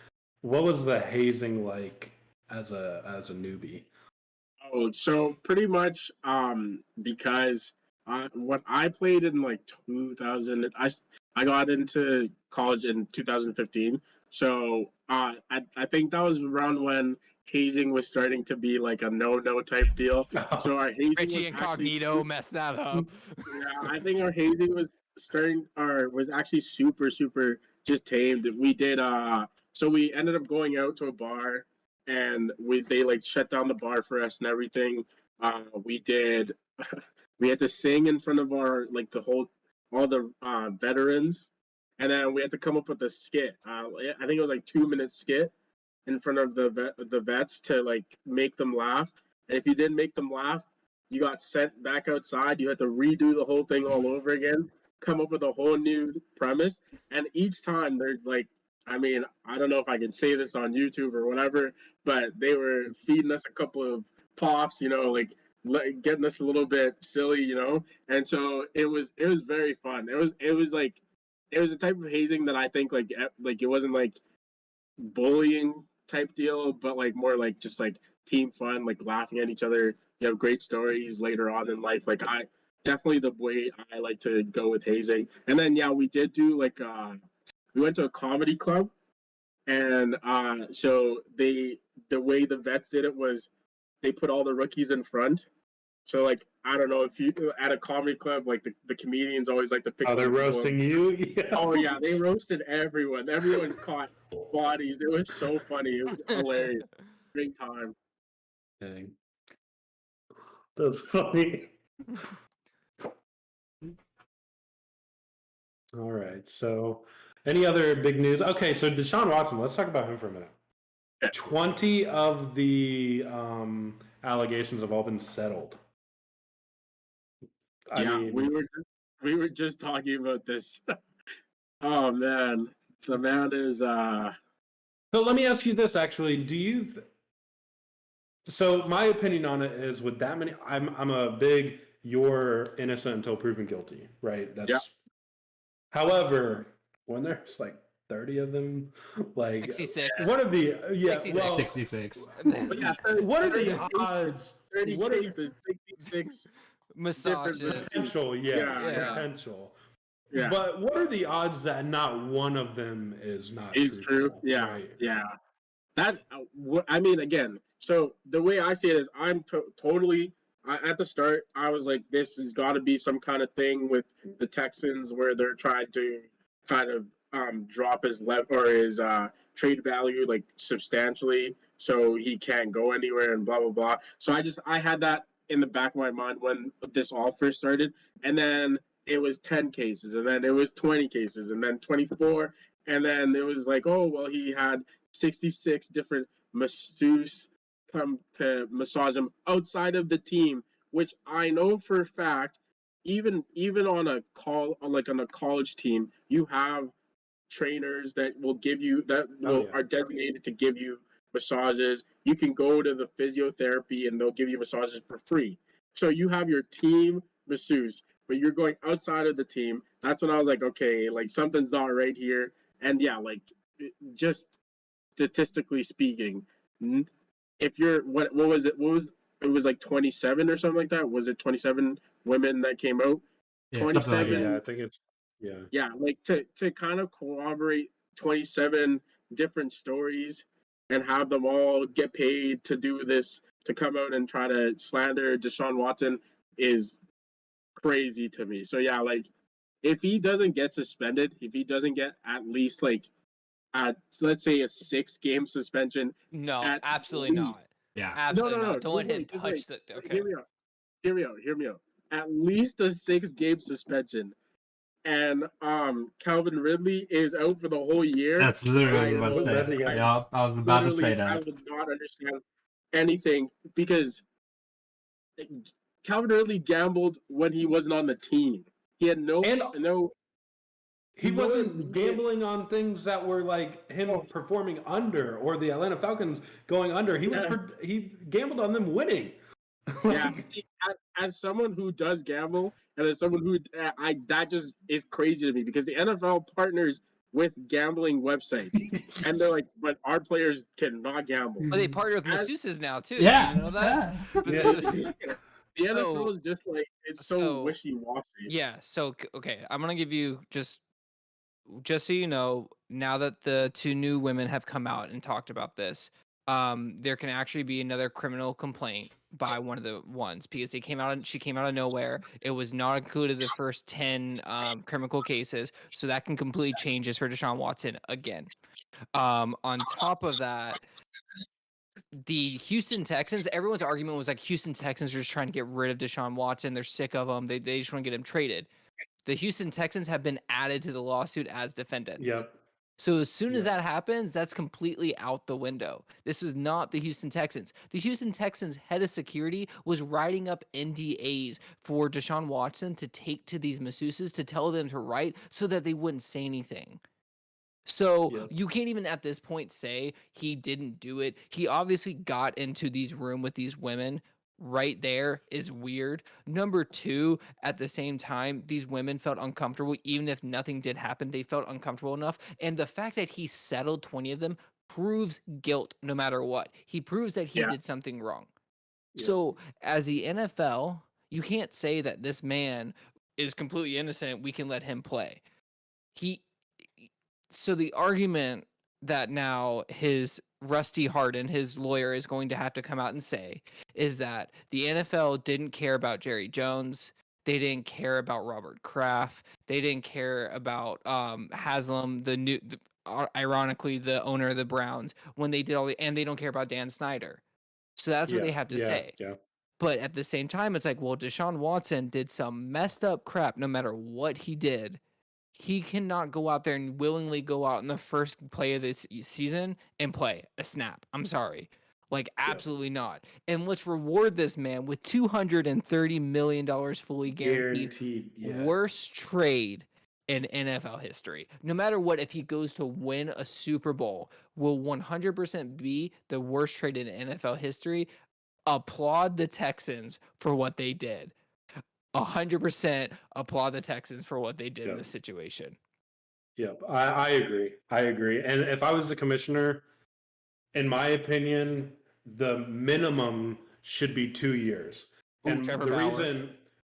what was the hazing like as a newbie? Oh, so pretty much because what I played in like 2000, I got into college in 2015. So I think that was around when hazing was starting to be like a no type deal. So our hazing Richie Incognito messed that up. Yeah, I think our hazing was actually super just tamed. We did so we ended up going out to a bar and they like shut down the bar for us and everything. We did we had to sing in front of our like all the veterans, and then we had to come up with a skit. I think it was like 2 minute skit in front of the vets to like make them laugh. And if you didn't make them laugh, you got sent back outside. You had to redo the whole thing all over again, come up with a whole new premise. And each time there's like, I mean, I don't know if I can say this on YouTube or whatever, but they were feeding us a couple of pops, like getting us a little bit silly, And so it was very fun. It was a type of hazing that I think like it wasn't like bullying type deal, but like more like just like team fun, like laughing at each other. You have great stories later on in life. Like I definitely the way I like to go with hazing. And then we did do like we went to a comedy club, and so the way the vets did it was they put all the rookies in front. So like I don't know if you at a comedy club, like the comedians always like to pick. Oh, they're roasting you. Yeah. Oh yeah, they roasted everyone. Everyone caught bodies. It was so funny. It was hilarious. Great time. Dang. That's funny. All right. So, any other big news? Okay, so Deshawn Watson. Let's talk about him for a minute. 20 of the allegations have all been settled. I mean, we were just talking about this. Oh man, the man is. So let me ask you this. Actually, do you? So my opinion on it is, with that many, I'm a big "you're innocent until proven guilty," right? That's. Yeah. However, when there's like 30 of them, like 66. what are the 66. But yeah, what are the odds? 30 What are cases, 66 Massages. potential? Yeah. Potential. Yeah, But what are the odds that not one of them is not it's true. truthful? Yeah, Right. yeah. That I mean, again. So the way I see it is, I'm totally. At the start, I was like, this has got to be some kind of thing with the Texans where they're trying to kind of drop his his trade value like substantially, so he can't go anywhere and blah blah blah. So I had that in the back of my mind when this all first started, and then it was 10 cases, and then it was 20 cases, and then 24, and then it was like, oh well, he had 66 different masseuse come to massage him outside of the team, which I know for a fact, even on a college team, you have trainers that will give you are designated to give you massages. You can go to the physiotherapy and they'll give you massages for free. So you have your team masseuse, but you're going outside of the team. That's when I was like, okay, like something's not right here. And yeah, like just statistically speaking, if you're what was it? It was like 27 or something like that? Was it 27 women that came out? Yeah, something like 27. that. Yeah, I think it's Yeah, like to kind of corroborate 27 different stories and have them all get paid to do this, to come out and try to slander Deshawn Watson is crazy to me. So yeah, like if he doesn't get suspended, if he doesn't get at least like let's say a 6-game suspension. No, At absolutely least. not. Yeah. Absolutely No. not. Don't let him touch the. Okay. Hear me out. At least a 6-game suspension. And Calvin Ridley is out for the whole year. That's literally what I was about to say. Yeah, I was about to say I that. would not understand anything because Calvin Ridley gambled when he wasn't on the team. He had no. He wasn't gambling on things that were like him performing under or the Atlanta Falcons going under. He gambled on them winning. Yeah, see, as someone who does gamble and as someone who that just is crazy to me because the NFL partners with gambling websites and they're like, but our players cannot gamble. But they partner with masseuses now too. Yeah. You know that? The NFL is just like it's so wishy-washy. Yeah. So okay, I'm gonna give you just so you know, now that the 2 new women have come out and talked about this, there can actually be another criminal complaint by one of the ones because she came out of nowhere. It was not included in the first 10 criminal cases, so that can completely change this for Deshaun Watson again. On top of that, the Houston Texans, everyone's argument was like Houston Texans are just trying to get rid of Deshaun Watson. They're sick of him. They just want to get him traded. The Houston Texans have been added to the lawsuit as defendants. Yep. So as soon as that happens, that's completely out the window. This was not the Houston Texans. The Houston Texans head of security was writing up NDAs for Deshaun Watson to take to these masseuses to tell them to write so that they wouldn't say anything. So you can't even at this point say he didn't do it. He obviously got into these room with these women. Right there is weird. Number 2, at the same time, these women felt uncomfortable. Even if nothing did happen, they felt uncomfortable enough. And the fact that he settled 20 of them proves guilt no matter what. He proves that he did something wrong. Yeah. So as the NFL, you can't say that this man is completely innocent. We can let him play. So the argument that now his Rusty Hardin, his lawyer, is going to have to come out and say is that the NFL didn't care about Jerry Jones. They didn't care about Robert Kraft. They didn't care about Haslam, ironically, the owner of the Browns, when they did and they don't care about Dan Snyder. So that's what they have to say. Yeah. But at the same time, it's like, well, Deshaun Watson did some messed up crap no matter what he did. He cannot go out there and willingly go out in the first play of this season and play a snap. I'm sorry. Like, absolutely not. And let's reward this man with $230 million fully guaranteed. Worst trade in NFL history. No matter what, if he goes to win a Super Bowl, will 100% be the worst trade in NFL history. Applaud the Texans for what they did. 100% applaud the Texans for what they did in this situation. Yep, I agree. I agree. And if I was the commissioner, in my opinion, the minimum should be 2 years. Ooh, And Trevor the Bauer. reason,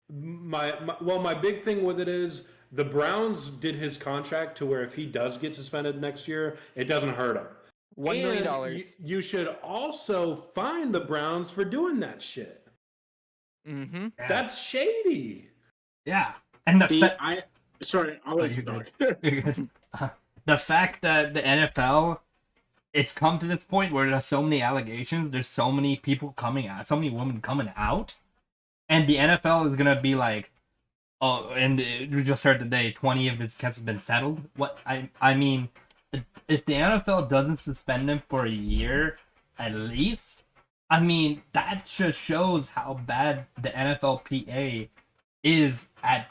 my big thing with it is the Browns did his contract to where if he does get suspended next year, it doesn't hurt him. $1 million. And you should also fine the Browns for doing that shit. Mm-hmm. Yeah. That's shady. Yeah. And Sorry, I'll let you talk. the fact that the NFL, it's come to this point where there's so many allegations, there's so many people coming out, so many women coming out, and the NFL is gonna be like, oh, and we just heard today 20 of this cases have been settled. What I mean, if the NFL doesn't suspend him for a year at least, I mean that just shows how bad the NFLPA is at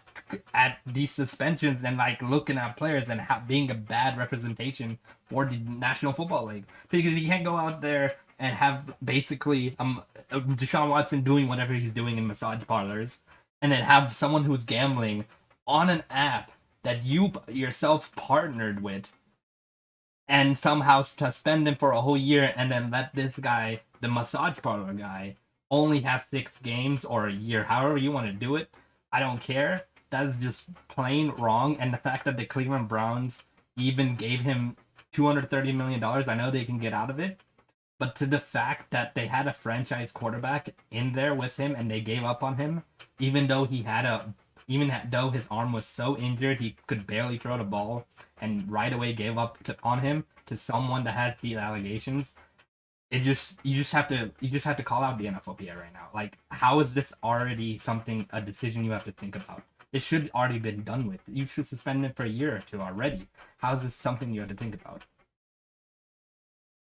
these suspensions and like looking at players and being a bad representation for the National Football League, because you can't go out there and have basically Deshawn Watson doing whatever he's doing in massage parlors, and then have someone who's gambling on an app that you yourself partnered with, and somehow suspend him for a whole year, and then let this guy, the massage parlor guy, only have 6 games or a year, however you want to do it. I don't care. That is just plain wrong. And the fact that the Cleveland Browns even gave him $230 million, I know they can get out of it, but to the fact that they had a franchise quarterback in there with him and they gave up on him, even though though his arm was so injured he could barely throw the ball, and right away gave up on him to someone that has these allegations. You just have to call out the NFLPA right now. Like, how is this already a decision you have to think about? It should already been done with. You should suspend it for a year or two already. How is this something you have to think about?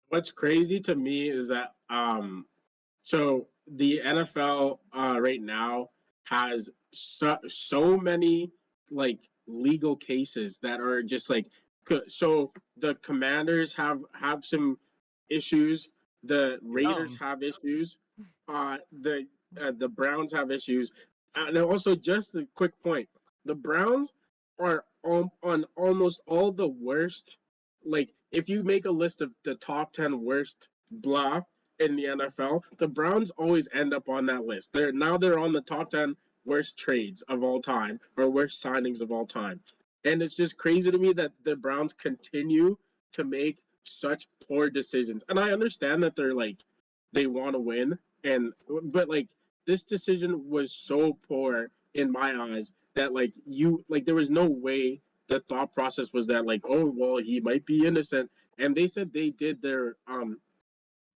What's crazy to me is that so the NFL right now has so many like legal cases that are just like, so the Commanders have some issues, the Raiders have issues, the Browns have issues, and also just a quick point: the Browns are on almost all the worst. Like, if you make a list of the top 10 worst blah in the NFL, the Browns always end up on that list. They're on the top 10 worst trades of all time, or worst signings of all time. And it's just crazy to me that the Browns continue to make such poor decisions. And I understand that they want to win, but like, this decision was so poor in my eyes that there was no way the thought process was that, like, oh well, he might be innocent, and they said they did their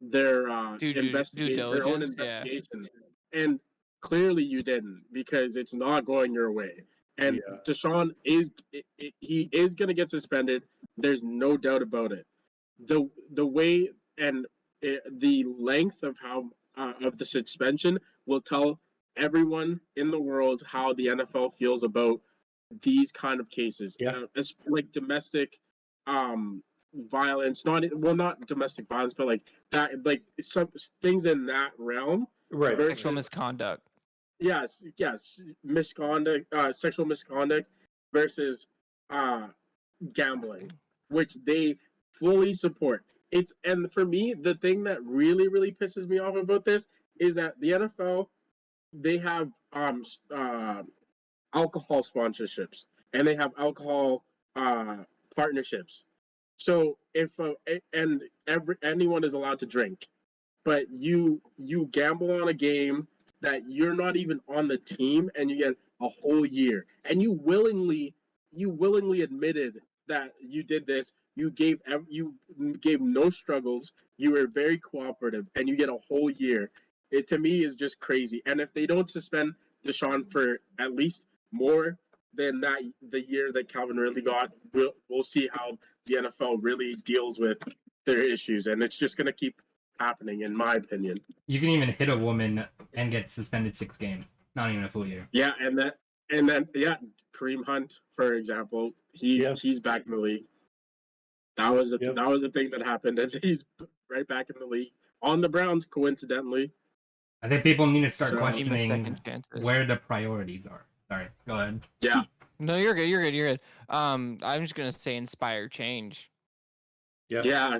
investigation, their own investigation, and clearly you didn't, because it's not going your way. And Deshaun he is going to get suspended. There's no doubt about it. The way and the length of how of the suspension will tell everyone in the world how the NFL feels about these kind of cases. It's like domestic violence, not domestic violence, but like that, like some things in that realm. Right. Sexual misconduct. Yes, misconduct, sexual misconduct versus gambling, which they fully support. And for me, the thing that really, really pisses me off about this is that the NFL, they have alcohol sponsorships, and they have alcohol partnerships. So if anyone is allowed to drink, but you gamble on a game that you're not even on the team, and you get a whole year, and you willingly admitted that you did this. You gave no struggles. You were very cooperative, and you get a whole year. It, to me, is just crazy. And if they don't suspend Deshaun for at least more than that, the year that Calvin Ridley got, we'll see how the NFL really deals with their issues, and it's just going to keep happening, in my opinion. You can even hit a woman and get suspended 6 games, not even a full year. Yeah, and then Kareem Hunt, for example, he's back in the league. That was a thing that happened, and he's right back in the league on the Browns, coincidentally. I think people need to start questioning where the priorities are. Sorry, go ahead. Yeah, No, you're good. You're good. You're good. I'm just gonna say inspire change. Yeah.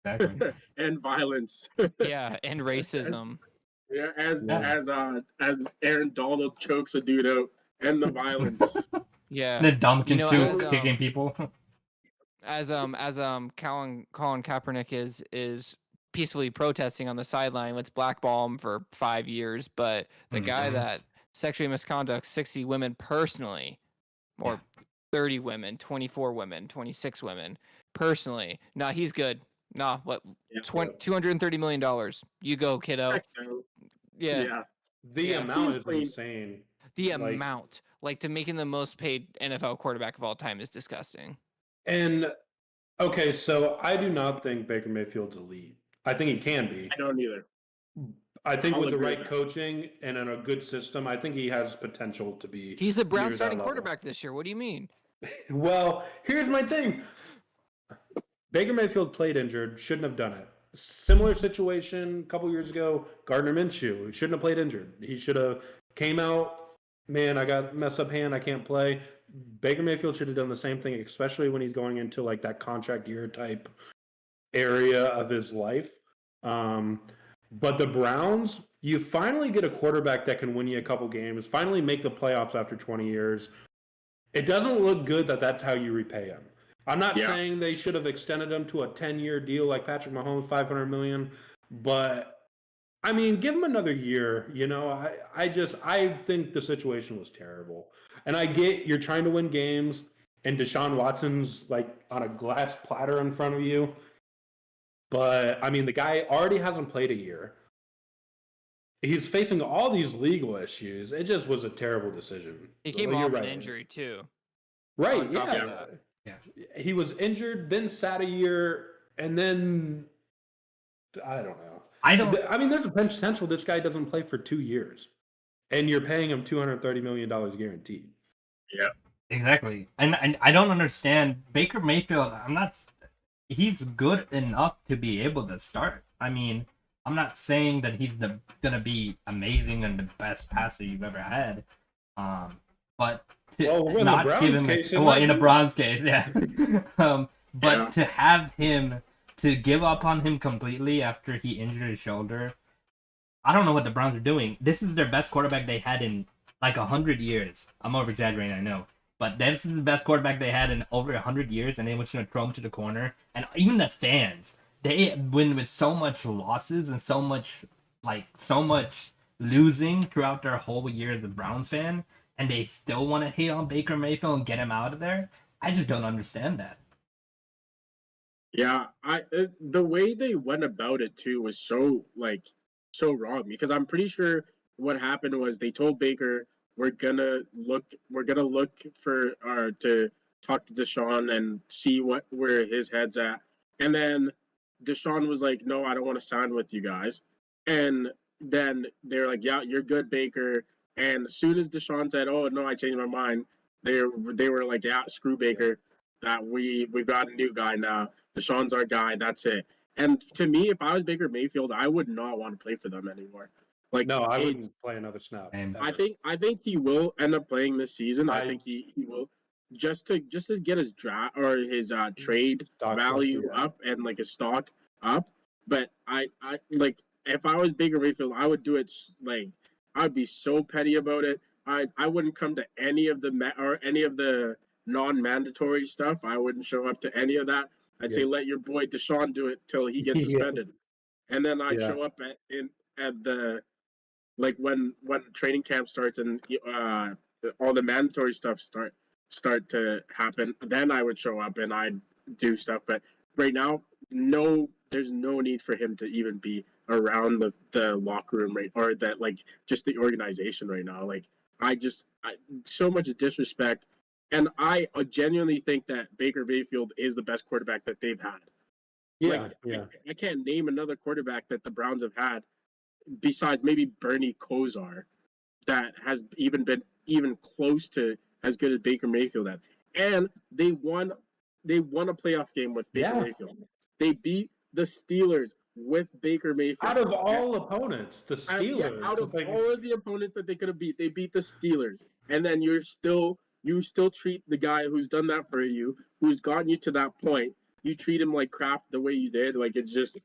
Exactly. And violence. Yeah, and racism. Yeah, Yeah. as Aaron Donald chokes a dude out, and the violence. Yeah. The Dumpkin You know, suit as, kicking people. as Colin Kaepernick is peacefully protesting on the sideline. Let's blackball him for 5 years. But the guy Mhm. that sexually misconduct 60 women personally, or 30 women, 24 women, 26 women personally, nah, he's good. Nah, what? Yeah. $230 million. You go, kiddo. Checks out. Yeah. Yeah. The Yeah. amount Seems is clean. insane. The Like- amount, like to making the most paid NFL quarterback of all time is disgusting. And okay, so I do not think Baker Mayfield's elite. I think he can be. I don't either. I think I'll with the agree right with that. coaching and in a good system, I think he has potential to be. He's a Brown near that starting level. quarterback this year. What do you mean? Well, here's my thing. Baker Mayfield played injured, shouldn't have done it. Similar situation a couple years ago, Gardner Minshew shouldn't have played injured. He should have came out, man, I got messed up hand, I can't play. Baker Mayfield should have done the same thing, especially when he's going into like that contract year type area of his life. But the Browns, you finally get a quarterback that can win you a couple games, finally make the playoffs after 20 years. It doesn't look good that that's how you repay him. I'm not saying they should have extended him to a 10-year deal like Patrick Mahomes, $500 million, but I mean, give him another year. You know, I think the situation was terrible, and I get you're trying to win games, and Deshaun Watson's like on a glass platter in front of you, but I mean, the guy already hasn't played a year. He's facing all these legal issues. It just was a terrible decision. He came Well, you're off an right. injury too. Right, on top of yeah. that. He was injured, then sat a year, and then I don't know. I mean, there's a potential this guy doesn't play for 2 years, and you're paying him $230 million guaranteed. Yeah. Exactly. And I don't understand Baker Mayfield. He's good enough to be able to start. I mean, I'm not saying that he's gonna be amazing and the best passer you've ever had. But to not give him in a Browns case, yeah. But to have him to give up on him completely after he injured his shoulder, I don't know what the Browns are doing. This is their best quarterback they had in like 100 years. I'm over exaggerating, I know. But this is the best quarterback they had in over 100 years, and they were just going to throw him to the corner. And even the fans, they win with so much losses and so much losing throughout their whole year as a Browns fan, and they still want to hate on Baker Mayfield and get him out of there. I just don't understand that. Yeah, the way they went about it too was so wrong, because I'm pretty sure what happened was they told Baker we're gonna look for to talk to Deshaun and see where his head's at, and then Deshaun was like, no, I don't want to sign with you guys, and then they're like, yeah, you're good, Baker, and as soon as Deshaun said, oh no, I changed my mind, they were like, yeah, screw Baker, that we've got a new guy now. Deshaun's our guy. That's it. And to me, if I was Baker Mayfield, I would not want to play for them anymore. Like, no, I wouldn't play another snap. I think he will end up playing this season. I think he will just to get his draft or his trade value up and like his stock up. But I like, if I was Baker Mayfield, I would do it like, I'd be so petty about it. I wouldn't come to any of the non-mandatory stuff. I wouldn't show up to any of that. I'd say let your boy Deshaun do it till he gets suspended, and then I'd show up at the like when training camp starts and all the mandatory stuff start to happen. Then I would show up and I'd do stuff. But right now, there's no need for him to even be around the locker room or that just the organization right now. Like so much disrespect. And I genuinely think that Baker Mayfield is the best quarterback that they've had. Yeah, I can't name another quarterback that the Browns have had besides maybe Bernie Kosar that has been close to as good as Baker Mayfield had. And they won a playoff game with Baker Mayfield. They beat the Steelers with Baker Mayfield. Out of all opponents, the Steelers. Out of all of the opponents that they could have beat, they beat the Steelers. And then you're still you still treat the guy who's done that for you, who's gotten you to that point, you treat him like crap the way you did. Like, it's just,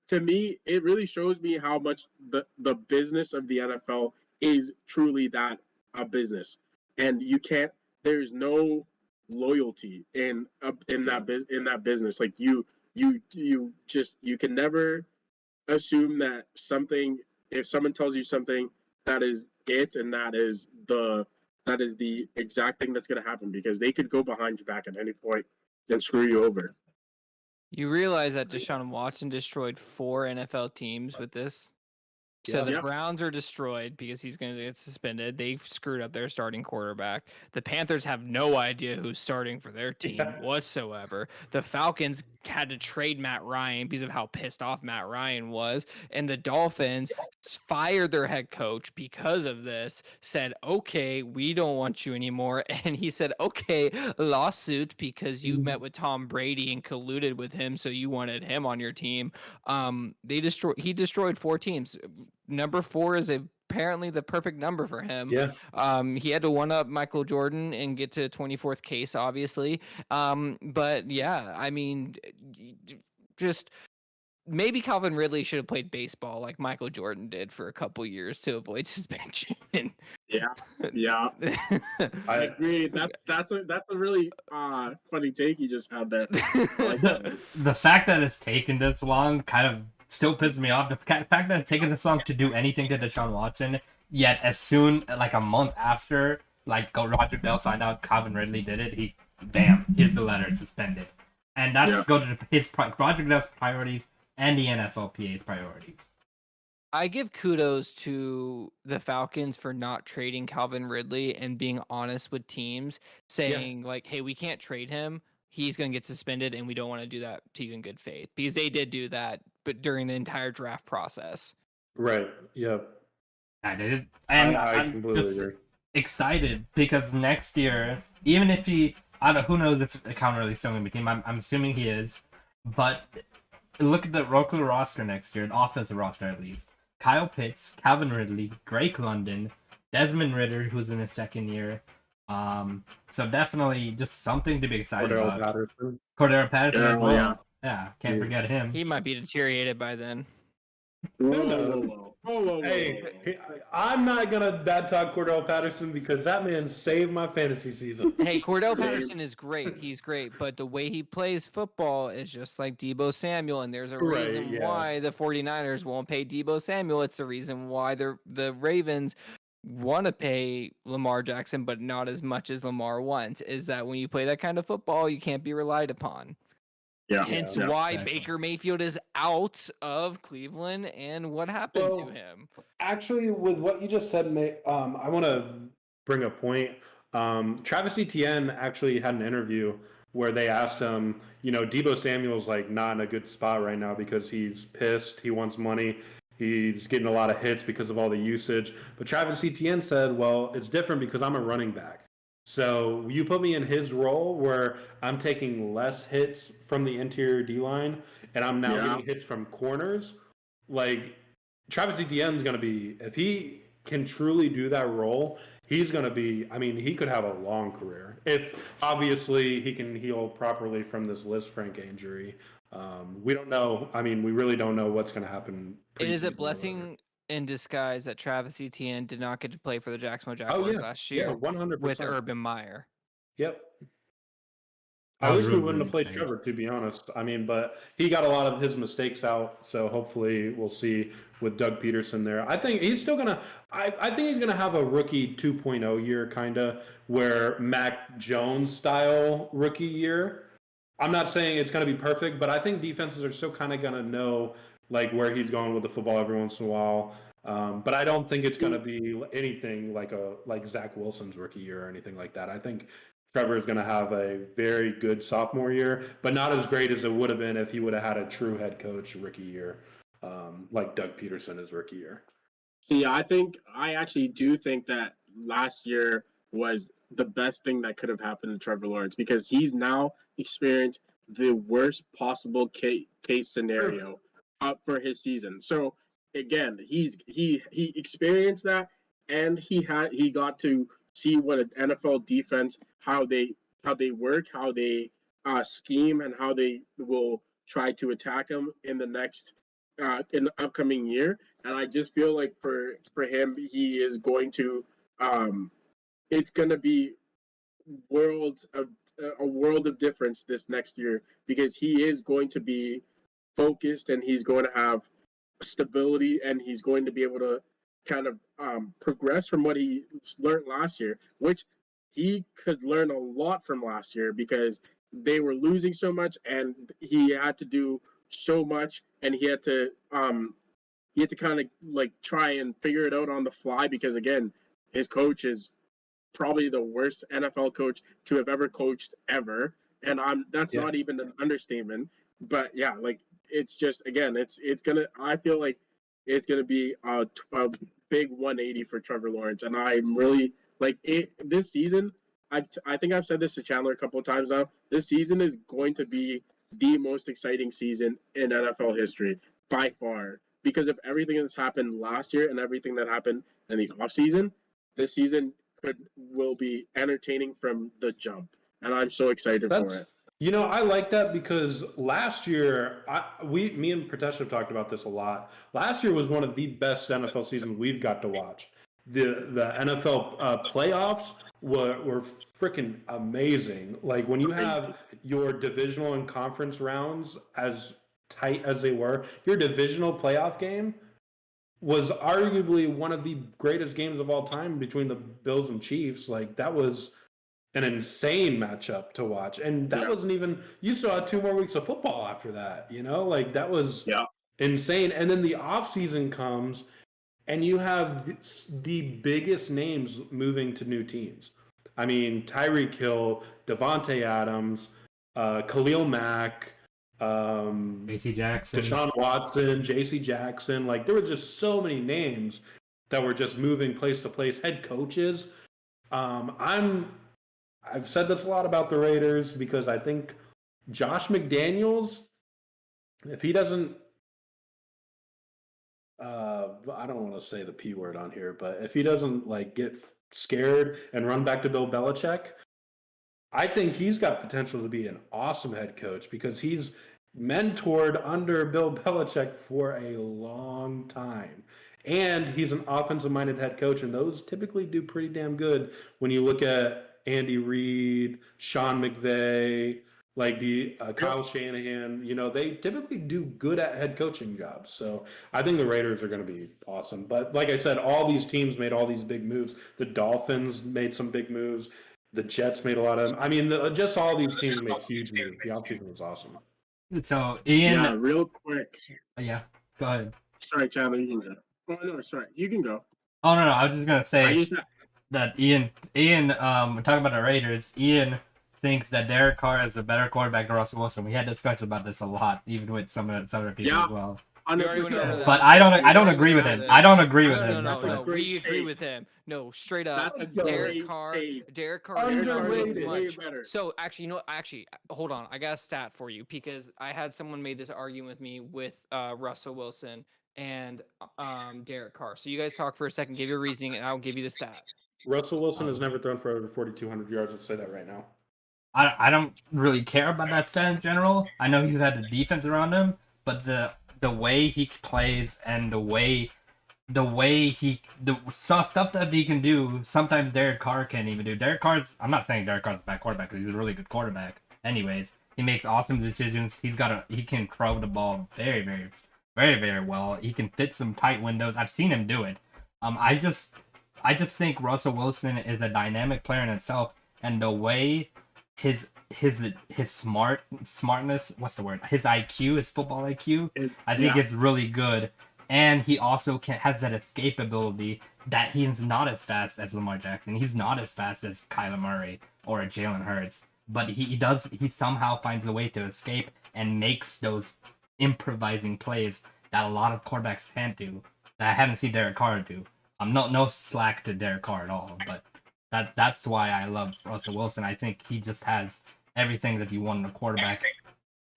to me, it really shows me how much the business of the NFL is truly that, a business, and you can't. There's no loyalty in that business. Like, you can never assume that something, if someone tells you something, that is it, and that is the exact thing that's going to happen, because they could go behind your back at any point and screw you over. You realize that Deshawn Watson destroyed 4 NFL teams with this? So the Yep. Browns are destroyed because he's going to get suspended. They've screwed up their starting quarterback. The Panthers have no idea who's starting for their team whatsoever. The Falcons had to trade Matt Ryan because of how pissed off Matt Ryan was. And the Dolphins fired their head coach because of this, said, okay, we don't want you anymore. And he said, okay, lawsuit, because you met with Tom Brady and colluded with him, so you wanted him on your team. He destroyed 4 teams. Number 4 is apparently the perfect number for him. Yeah. He had to one up Michael Jordan and get to 24th case, obviously. But yeah, I mean, just maybe Calvin Ridley should have played baseball like Michael Jordan did for a couple years to avoid suspension. Yeah, I agree. That's a really funny take you just had there. Like, The fact that it's taken this long kind of still pisses me off. The fact that it's taken this long to do anything to Deshaun Watson, yet as soon, like a month after, like Roger Dell found out Calvin Ridley did it, here's the letter, suspended. And that's go to Roger Dell's priorities and the NFLPA's priorities. I give kudos to the Falcons for not trading Calvin Ridley and being honest with teams, saying like, hey, we can't trade him. He's going to get suspended, and we don't want to do that to you in good faith, because they did do that, but during the entire draft process. Right. Yep. I did. And I'm just excited because next year, even if who knows if Calvin Ridley's still going to be team. I'm assuming he is. But look at the local roster next year, the offensive roster at least. Kyle Pitts, Calvin Ridley, Drake London, Desmond Ridder, who's in his second year. So definitely just something to be excited about. Cordero Patterson as well. Yeah, can't forget him. He might be deteriorated by then. Whoa. Hey, I'm not gonna bad talk Cordell Patterson because that man saved my fantasy season. Hey, Cordell Patterson is great. He's great, but the way he plays football is just like Deebo Samuel, and there's a reason why the 49ers won't pay Deebo Samuel. It's the reason why the Ravens want to pay Lamar Jackson, but not as much as Lamar wants. Is that when you play that kind of football, you can't be relied upon. Hence why Baker Mayfield is out of Cleveland and what happened to him. Actually, with what you just said, I want to bring a point. Travis Etienne actually had an interview where they asked him, Deebo Samuel's like not in a good spot right now because he's pissed. He wants money. He's getting a lot of hits because of all the usage. But Travis Etienne said, well, it's different because I'm a running back. So you put me in his role where I'm taking less hits from the interior D-line and I'm now getting hits from corners. Like, Travis Etienne's going to be, if he can truly do that role, he's going to be, he could have a long career. If, obviously, he can heal properly from this Lisfranc injury. We don't know. We really don't know what's going to happen. It is a blessing in disguise that Travis Etienne did not get to play for the Jacksonville Jaguars last year 100%. with Urban Meyer. Yep. I wish we wouldn't have played Trevor, to be honest. But he got a lot of his mistakes out, so hopefully we'll see with Doug Peterson there. I think he's still gonna. I think he's gonna have a rookie 2.0 year, kind of where Mac Jones style rookie year. I'm not saying it's gonna be perfect, but I think defenses are still kind of gonna know like where he's going with the football every once in a while. But I don't think it's going to be anything like Zach Wilson's rookie year or anything like that. I think Trevor is going to have a very good sophomore year, but not as great as it would have been if he would have had a true head coach rookie year, like Doug Peterson his rookie year. Yeah, I actually do think that last year was the best thing that could have happened to Trevor Lawrence because he's now experienced the worst possible case scenario up for his season. So again, he experienced that, and he got to see what an NFL defense, how they work, how they scheme, and how they will try to attack him in the upcoming year. And I just feel like for him, he is going to it's going to be worlds of a world of difference this next year, because he is going to be focused and he's going to have stability and he's going to be able to kind of progress from what he learned last year, which he could learn a lot from last year because they were losing so much and he had to do so much, and he had to kind of like try and figure it out on the fly, because again, his coach is probably the worst NFL coach to have ever coached ever, and that's not even an understatement. But yeah, like it's just again, it's gonna. I feel like it's gonna be a big 180 for Trevor Lawrence, and I'm really like it this season. I think I've said this to Chandler a couple of times now. This season is going to be the most exciting season in NFL history by far, because of everything that's happened last year and everything that happened in the offseason. This season will be entertaining from the jump, and I'm so excited for it. You know, I like that because last year, me and Pritesh have talked about this a lot. Last year was one of the best NFL seasons we've got to watch. The NFL playoffs were freaking amazing. Like when you have your divisional and conference rounds as tight as they were, your divisional playoff game was arguably one of the greatest games of all time between the Bills and Chiefs. Like that was an insane matchup to watch. And that wasn't even, you still had 2 more weeks of football after that, you know, like that was insane. And then the off season comes and you have the biggest names moving to new teams. I mean, Tyreek Hill, Devontae Adams, Khalil Mack, JC Jackson, Deshawn Watson, JC Jackson. Like there were just so many names that were just moving place to place. Head coaches. I've said this a lot about the Raiders because I think Josh McDaniels, if he doesn't, I don't want to say the P word on here, but if he doesn't like get scared and run back to Bill Belichick, I think he's got potential to be an awesome head coach because he's mentored under Bill Belichick for a long time. And he's an offensive-minded head coach, and those typically do pretty damn good when you look at Andy Reid, Sean McVay, like the Kyle Shanahan. You know, they typically do good at head coaching jobs. So I think the Raiders are going to be awesome. But like I said, all these teams made all these big moves. The Dolphins made some big moves. The Jets made a lot of. I mean, just all these teams made huge moves. The offseason was awesome. So Ian, real quick. Yeah, go ahead. Sorry, Chandler, you can go. Oh no, sorry, you can go. Oh no, I was just gonna say that Ian, we're talking about the Raiders. Ian thinks that Derek Carr is a better quarterback than Russell Wilson. We had discussions about this a lot, even with some of the people as well. But I don't agree with him. I don't agree with him. No, we agree with him. No, straight up, Derek Carr is much. So actually, hold on. I got a stat for you because I had someone made this argument with me with Russell Wilson and Derek Carr. So you guys talk for a second, give your reasoning, and I'll give you the stat. Russell Wilson has never thrown for over 4,200 yards. I'll say that right now. I don't really care about that stat in general. I know he's had the defense around him, but the way he plays and the stuff that he can do, sometimes Derek Carr can't even do. I'm not saying Derek Carr's a bad quarterback because he's a really good quarterback. Anyways, he makes awesome decisions. He can throw the ball very, very, very, very well. He can fit some tight windows. I've seen him do it. I just think Russell Wilson is a dynamic player in itself, and the way his smartness, what's the word? His IQ, his football IQ, I think it's really good. And he also has that escape ability that he's not as fast as Lamar Jackson. He's not as fast as Kyler Murray or Jalen Hurts. But he somehow finds a way to escape and makes those improvising plays that a lot of quarterbacks can't do, that I haven't seen Derek Carr do. No slack to Derek Carr at all, but that's why I love Russell Wilson. I think he just has everything that you want in a quarterback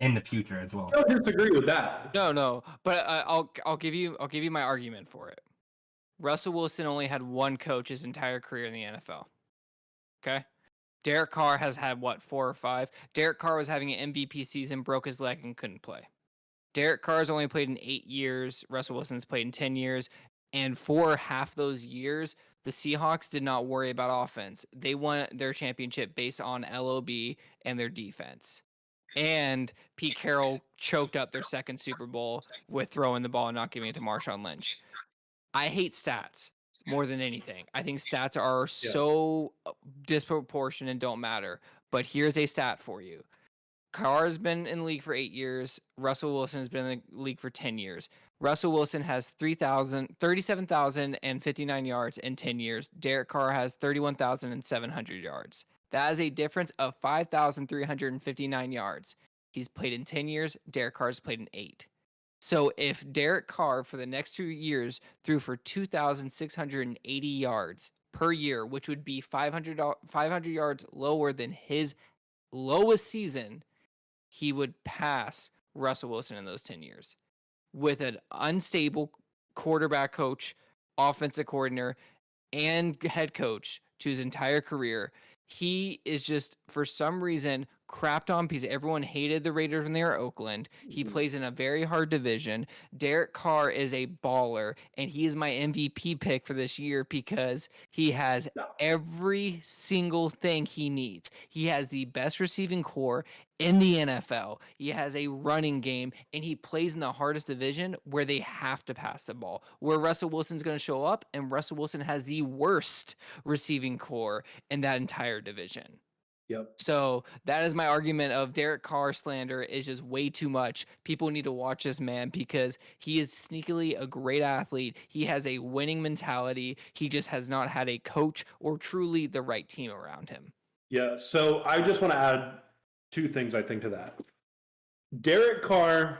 in the future as well. I don't disagree with that. No, but I'll give you my argument for it. Russell Wilson only had one coach his entire career in the NFL. Okay. Derek Carr has had, 4 or 5? Derek Carr was having an MVP season, broke his leg, and couldn't play. Derek Carr's only played in 8 years. Russell Wilson's played in 10 years. And for half those years, the Seahawks did not worry about offense. They won their championship based on LOB and their defense. And Pete Carroll choked up their second Super Bowl with throwing the ball and not giving it to Marshawn Lynch. I hate stats more than anything. I think stats are so disproportionate and don't matter. But here's a stat for you. Carr's been in the league for 8 years. Russell Wilson has been in the league for 10 years. Russell Wilson has 37,059 yards in 10 years. Derek Carr has 31,700 yards. That is a difference of 5,359 yards. He's played in 10 years. Derek Carr's played in 8. So if Derek Carr for the next 2 years threw for 2,680 yards per year, which would be 500 yards lower than his lowest season, he would pass Russell Wilson in those 10 years. With an unstable quarterback coach, offensive coordinator, and head coach to his entire career, he is just, for some reason, crapped on because everyone hated the Raiders when they were Oakland. He plays in a very hard division. Derek Carr is a baller, and he is my MVP pick for this year because he has every single thing he needs. He has the best receiving core in the NFL. He has a running game, and he plays in the hardest division where they have to pass the ball, where Russell Wilson's going to show up, and Russell Wilson has the worst receiving core in that entire division. Yep. So that is my argument of Derek Carr slander is just way too much. People need to watch this man because he is sneakily a great athlete. He has a winning mentality. He just has not had a coach or truly the right team around him. Yeah, so I just want to add 2 things, I think, to that. Derek Carr,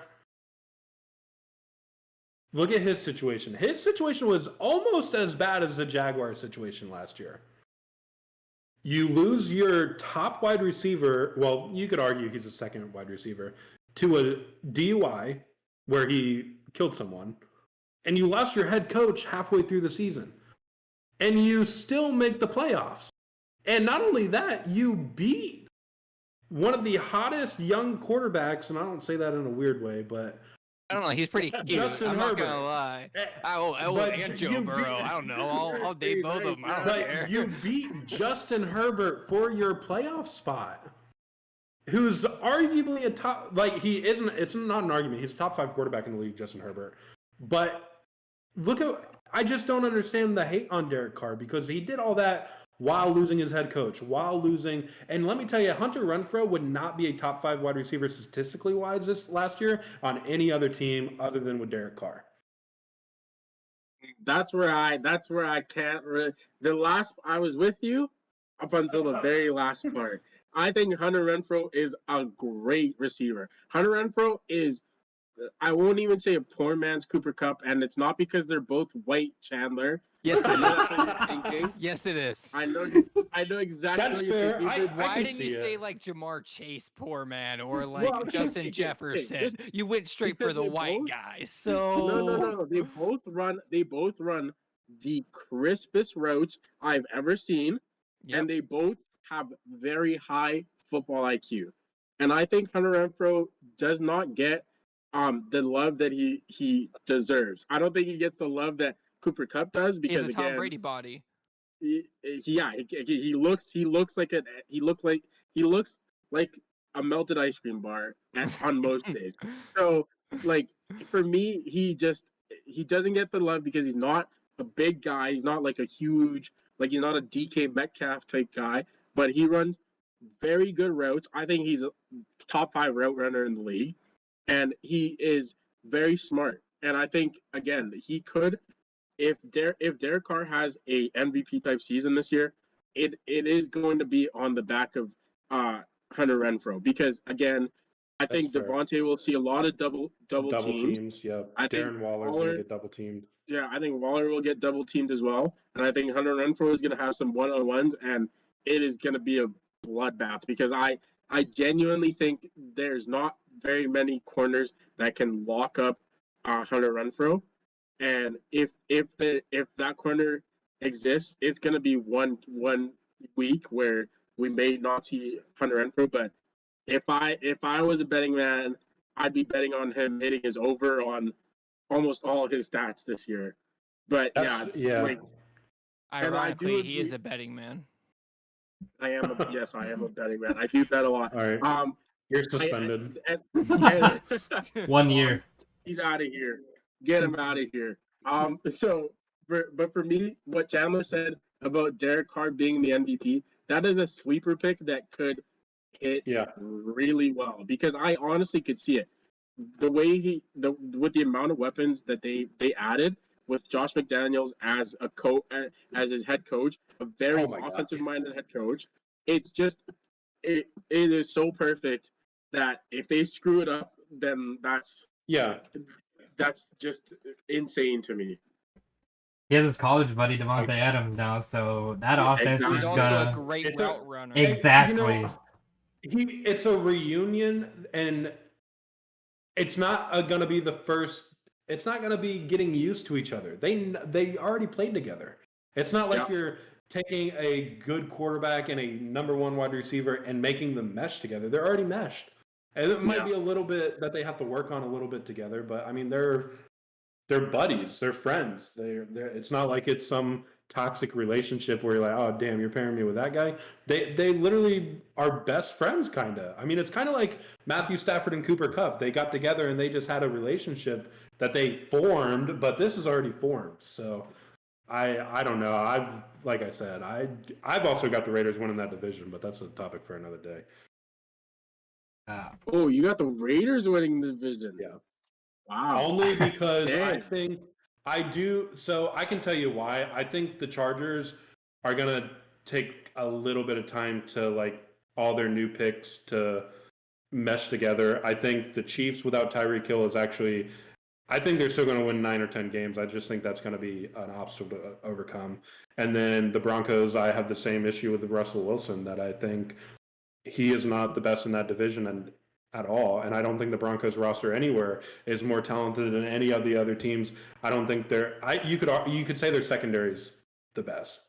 look at his situation. His situation was almost as bad as the Jaguars situation last year. You lose your top wide receiver. Well, you could argue he's a second wide receiver to a DUI where he killed someone, and you lost your head coach halfway through the season, and you still make the playoffs. And not only that, you beat one of the hottest young quarterbacks, and I don't say that in a weird way, but I don't know. He's pretty cute. Justin I'm Herbert. not gonna lie. And Joe Burrow. I don't know. I'll date both of them. I don't care. You beat Justin Herbert for your playoff spot, who's arguably a top. Like he isn't. It's not an argument. He's a top 5 quarterback in the league, Justin Herbert. But look at. I just don't understand the hate on Derek Carr because he did all that while losing his head coach, and let me tell you, Hunter Renfrow would not be a top 5 wide receiver statistically wise this last year on any other team other than with Derek Carr. That's where I can't really. I was with you up until the very last part. I think Hunter Renfrow is a great receiver. Hunter Renfrow is, I won't even say a poor man's Cooper Kupp, and it's not because they're both white, Chandler. Yes, it That's what you're thinking. Yes, it is. I know exactly That's what you're fair. thinking. Why can didn't see you it. say like Jamar Chase, poor man, or like Well, Justin okay, Jefferson? You went straight for because the they white both- guy. So No. They both run the crispest routes I've ever seen, Yep. and they both have very high football IQ. And I think Hunter Renfrow does not get the love that he deserves. I don't think he gets the love that Cooper Kupp does he has because a Tom again, Brady body. he looks like a melted ice cream bar on most days. So like for me, he doesn't get the love because he's not a big guy. He's not like a huge, like he's not a DK Metcalf type guy, but he runs very good routes. I think he's a top 5 route runner in the league, and he is very smart. And I think again, he could, if Derek Carr has a MVP type season this year, it is going to be on the back of Hunter Renfrow because again, I think fair. Devontae will see a lot of double teams. Yeah, I think Darren Waller's Waller- gonna get double teamed. Yeah, I think Waller will get double teamed as well, and I think Hunter Renfrow is going to have some one-on-ones, and it is going to be a bloodbath because I genuinely think there's not very corners corners that can lock up Hunter Renfrow, and if that corner exists, it's going to be one week where we may not see Hunter Renfrow, but if I was a betting man, I'd be betting on him hitting his over on almost all his stats this year. But Yeah. like, and I do Ironically, he is agree- a betting man. I am a betting man. I do bet a lot. All right. You're suspended. 1 year. He's out of here. Get him out of here. But for me, what Chandler said about Derek Carr being the MVP, that is a sleeper pick that could hit really well, because I honestly could see it. The way with the amount of weapons that they added, with Josh McDaniels as as his head coach, a very offensive minded head coach, it's just it is so perfect that if they screw it up, then that's just insane to me. He has his college buddy Devontae Adams now, so that offense exactly. is He's gonna. also a great route runner. Exactly. It's a reunion, and it's not going to be the first. It's not going to be getting used to each other. They already played together. It's not like you're taking a good quarterback and a number one wide receiver and making them mesh together. They're already meshed. And it might be a little bit that they have to work on a little bit together, but I mean they're buddies, they're friends. They're it's not like it's some toxic relationship where you're like, oh damn, you're pairing me with that guy. They literally are best friends, kind of. I mean, it's kind of like Matthew Stafford and Cooper Kupp. They got together and they just had a relationship that they formed, but this is already formed. So I don't know. I've also got the Raiders winning that division, but that's a topic for another day. Oh, you got the Raiders winning the division. Yeah. Wow. Only because I think I do. So I can tell you why. I think the Chargers are going to take a little bit of time to like all their new picks to mesh together. I think the Chiefs without Tyreek Hill is actually, I think they're still going to win 9 or 10 games. I just think that's going to be an obstacle to overcome. And then the Broncos, I have the same issue with Russell Wilson, that I think he is not the best in that division at all. And I don't think the Broncos roster anywhere is more talented than any of the other teams. I don't think you could say their secondary is the best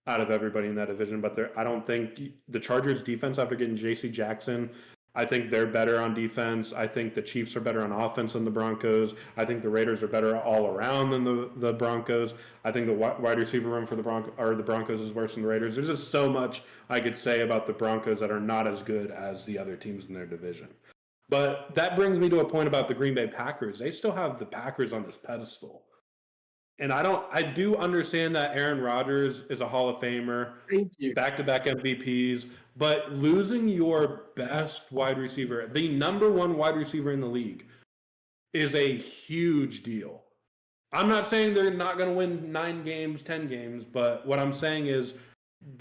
out of everybody in that division, but I don't think the Chargers defense, after getting J.C. Jackson, I think they're better on defense. I think the Chiefs are better on offense than the Broncos. I think the Raiders are better all around than the Broncos. I think the wide receiver room for the Broncos is worse than the Raiders. There's just so much I could say about the Broncos that are not as good as the other teams in their division. But that brings me to a point about the Green Bay Packers. They still have the Packers on this pedestal. And I do understand that Aaron Rodgers is a Hall of Famer, back-to-back MVPs, but losing your best wide receiver, the number one wide receiver in the league, is a huge deal. I'm not saying they're not going to win 9 games, 10 games, but what I'm saying is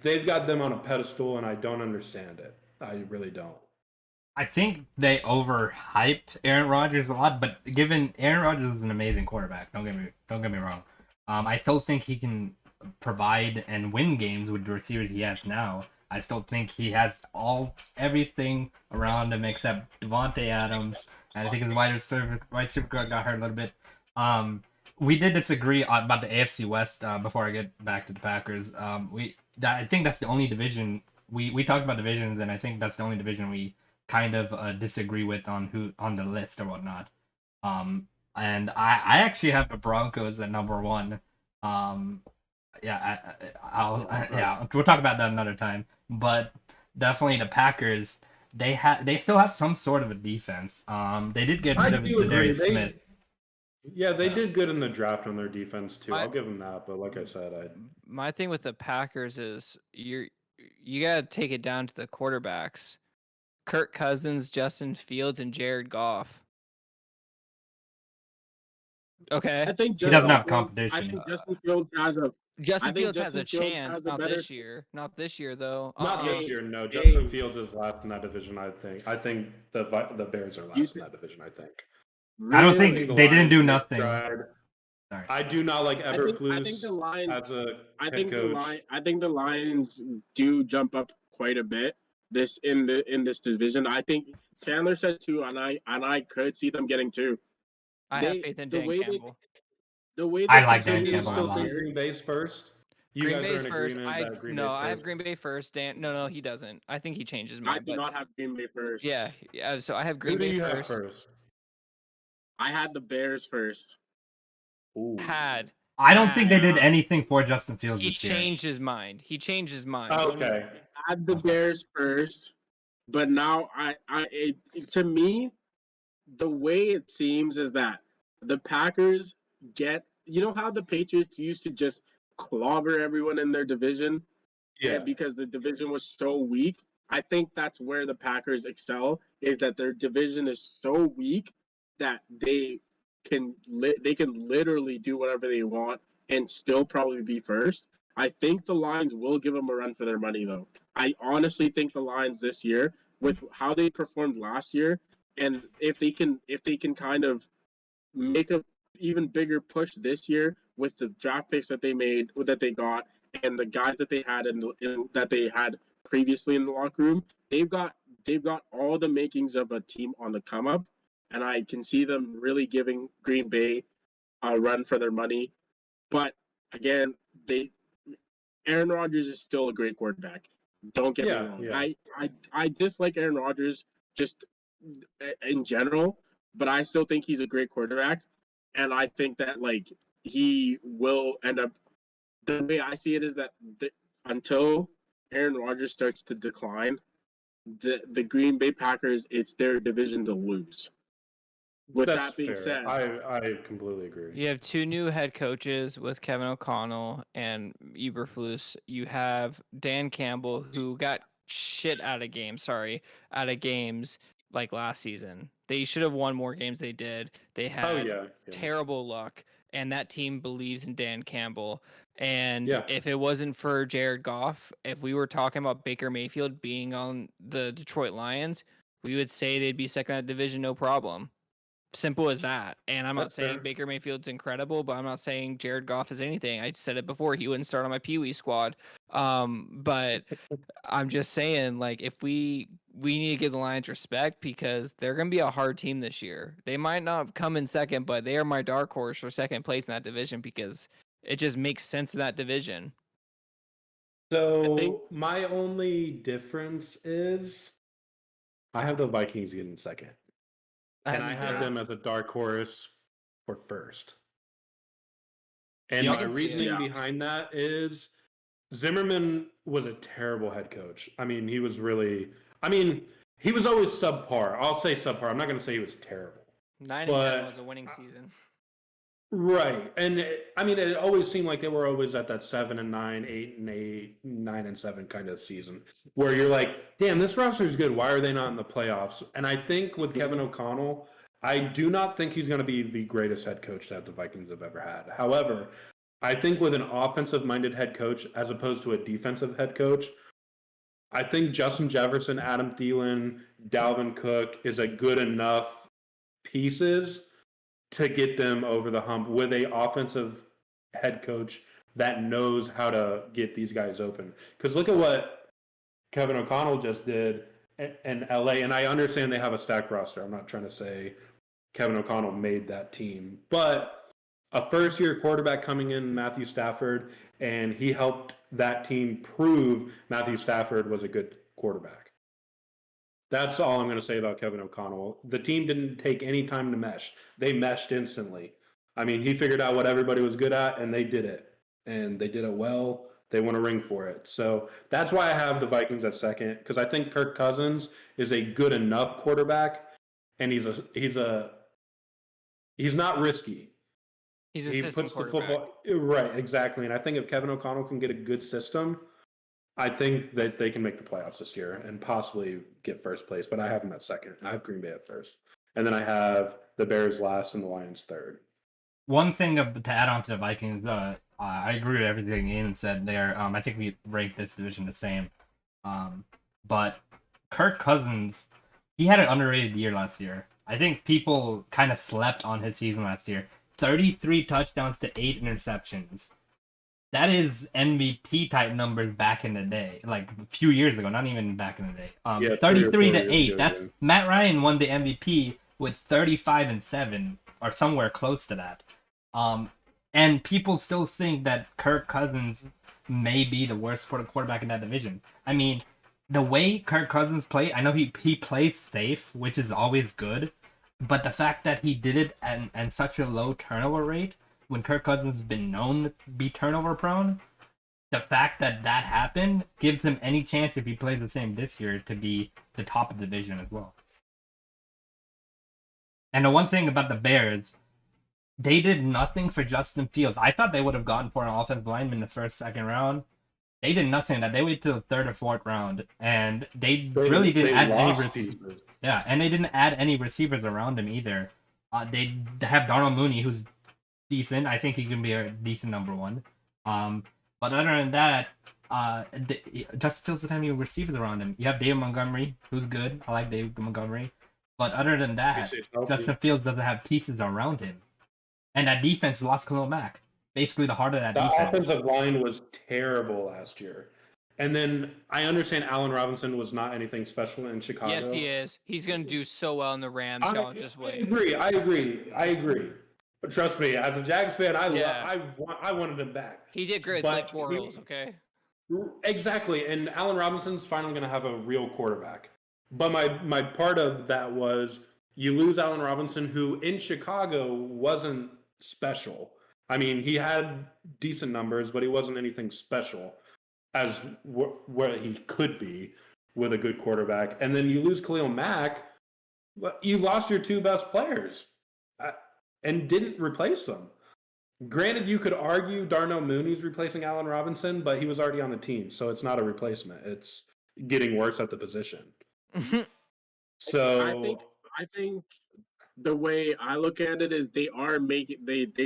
they've got them on a pedestal, and I don't understand it. I really don't. I think they overhyped Aaron Rodgers a lot, but given Aaron Rodgers is an amazing quarterback, don't get me wrong. I still think he can provide and win games with the receivers he has now. I still think he has everything around him except Devontae Adams. And I think his wide receiver got hurt a little bit. We did disagree about the AFC West before I get back to the Packers. I think that's the only division we talked about divisions, and I think that's the only division we kind of disagree with on the list or whatnot. And I actually have the Broncos at number 1. We'll talk about that another time. But definitely the Packers, they still have some sort of a defense. They did get rid of Zadarius Smith. Yeah, they did good in the draft on their defense too. I'll give them that. But like I said, my thing with the Packers is you got to take it down to the quarterbacks. Kirk Cousins, Justin Fields, and Jared Goff. Okay. I think he doesn't have competition. I think Justin Fields has a chance. Not this year. Not this year, though. Not this year. No, Justin Fields is last in that division. I think the Bears are last in that division. I think. I don't think they didn't do nothing. Sorry. I do not like Eberflus as a head coach. I think the Lions do jump up quite a bit in this division. I think Chandler said 2, and I could see them getting 2. I have faith in Dan Campbell. The way I like Dan Campbell a still lot. think Green Bay's first. You Green guys Bay's are in first. agreement that Green Bay I have first? Green Bay first. Dan, no, he doesn't. I think he changed his I mind. do But not have Green Bay first. yeah. So I have Green Who do Bay you have first. first? I had the Bears first. Ooh. I don't think they did anything for Justin Fields He this year. changed his mind. Okay. I had the Bears first, but now to me, the way it seems is that the Packers you know how the Patriots used to just clobber everyone in their division, Yeah. because the division was so weak. I think that's where the Packers excel, is that their division is so weak that they can literally do whatever they want and still probably be first. I think the Lions will give them a run for their money, though. I honestly think the Lions this year, with how they performed last year, and if they can kind of make a even bigger push this year with the draft picks that they got, and the guys that they had that they had previously in the locker room, they've got all the makings of a team on the come up, and I can see them really giving Green Bay a run for their money. But again, Aaron Rodgers is still a great quarterback. Don't get me wrong. Yeah. I dislike Aaron Rodgers just in general, but I still think he's a great quarterback, and I think that like he will end up. The way I see it is that until Aaron Rodgers starts to decline, the Green Bay Packers, it's their division to lose. With That's that being fair. said, I completely agree. You have two new head coaches with Kevin O'Connell and Eberflus. You have Dan Campbell, who got shit out of games like last season. They should have won more games. They did. They had terrible luck, and that team believes in Dan Campbell. And if it wasn't for Jared Goff, if we were talking about Baker Mayfield being on the Detroit Lions, we would say they'd be second in that division, no problem. Simple as that. And I'm not saying Baker Mayfield's incredible, but I'm not saying Jared Goff is anything. I said it before, he wouldn't start on my Pee Wee squad. But I'm just saying, like, if we need to give the Lions respect, because they're going to be a hard team this year. They might not come in second, but they are my dark horse for second place in that division, because it just makes sense in that division. So my only difference is I have the Vikings getting second. And I have them as a dark horse for first. And my reasoning behind that is Zimmerman was a terrible head coach. I mean, he was always subpar. I'll say subpar. I'm not going to say he was terrible. 97 was a winning season. Right. And it always seemed like they were always at that 7-9, 8-8, 9-7 kind of season where you're like, damn, this roster is good. Why are they not in the playoffs? And I think with Kevin O'Connell, I do not think he's going to be the greatest head coach that the Vikings have ever had. However, I think with an offensive-minded head coach as opposed to a defensive head coach, I think Justin Jefferson, Adam Thielen, Dalvin Cook is a good enough pieces to get them over the hump with a offensive head coach that knows how to get these guys open. Because look at what Kevin O'Connell just did in LA, and I understand they have a stacked roster. I'm not trying to say Kevin O'Connell made that team, but a first-year quarterback coming in, Matthew Stafford, and he helped that team prove Matthew Stafford was a good quarterback. That's all I'm going to say about Kevin O'Connell. The team didn't take any time to mesh. They meshed instantly. I mean, he figured out what everybody was good at, and they did it. And they did it well. They won a ring for it. So that's why I have the Vikings at second, because I think Kirk Cousins is a good enough quarterback, and he's not risky. He's a system quarterback. The football right, exactly. And I think if Kevin O'Connell can get a good system, I think that they can make the playoffs this year and possibly get first place, but I have them at second. I have Green Bay at first. And then I have the Bears last and the Lions third. One thing to add on to the Vikings, I agree with everything Ian said there. I think we ranked this division the same. But Kirk Cousins, he had an underrated year last year. I think people kind of slept on his season last year. 33 touchdowns to 8 interceptions. That is MVP type numbers back in the day, like a few years ago, not even back in the day. 33 to 8. That's Matt Ryan won the MVP with 35-7 or somewhere close to that. And people still think that Kirk Cousins may be the worst quarterback in that division. I mean, the way Kirk Cousins played, I know he plays safe, which is always good, but the fact that he did it at such a low turnover rate, when Kirk Cousins has been known to be turnover prone, the fact that that happened gives him any chance, if he plays the same this year, to be the top of the division as well. And the one thing about the Bears, they did nothing for Justin Fields. I thought they would have gotten for an offensive lineman in the first, second round. They did nothing. That they waited till the third or fourth round, and they really didn't add any receivers. Yeah, and they didn't add any receivers around him either. They have Darnell Mooney, who's decent. I think he can be a decent number one. But other than that, Justin Fields doesn't have any receivers around him. You have David Montgomery, who's good. I like David Montgomery. But other than that, Justin Fields doesn't have pieces around him. And that defense lost Khalil Mack. Basically the heart of that defense. The offensive line was terrible last year. And then I understand Allen Robinson was not anything special in Chicago. Yes, he is. He's going to do so well in the Rams. Y'all just wait. I agree. But trust me, as a Jags fan, I wanted him back. He did great with Blake Bortles, okay? Exactly. And Allen Robinson's finally going to have a real quarterback. But my part of that was you lose Allen Robinson, who in Chicago wasn't special. I mean, he had decent numbers, but he wasn't anything special as where he could be with a good quarterback. And then you lose Khalil Mack, you lost your two best players and didn't replace them. Granted, you could argue Darnell Mooney's replacing Allen Robinson, but he was already on the team, so it's not a replacement. It's getting worse at the position. So I think the way I look at it is they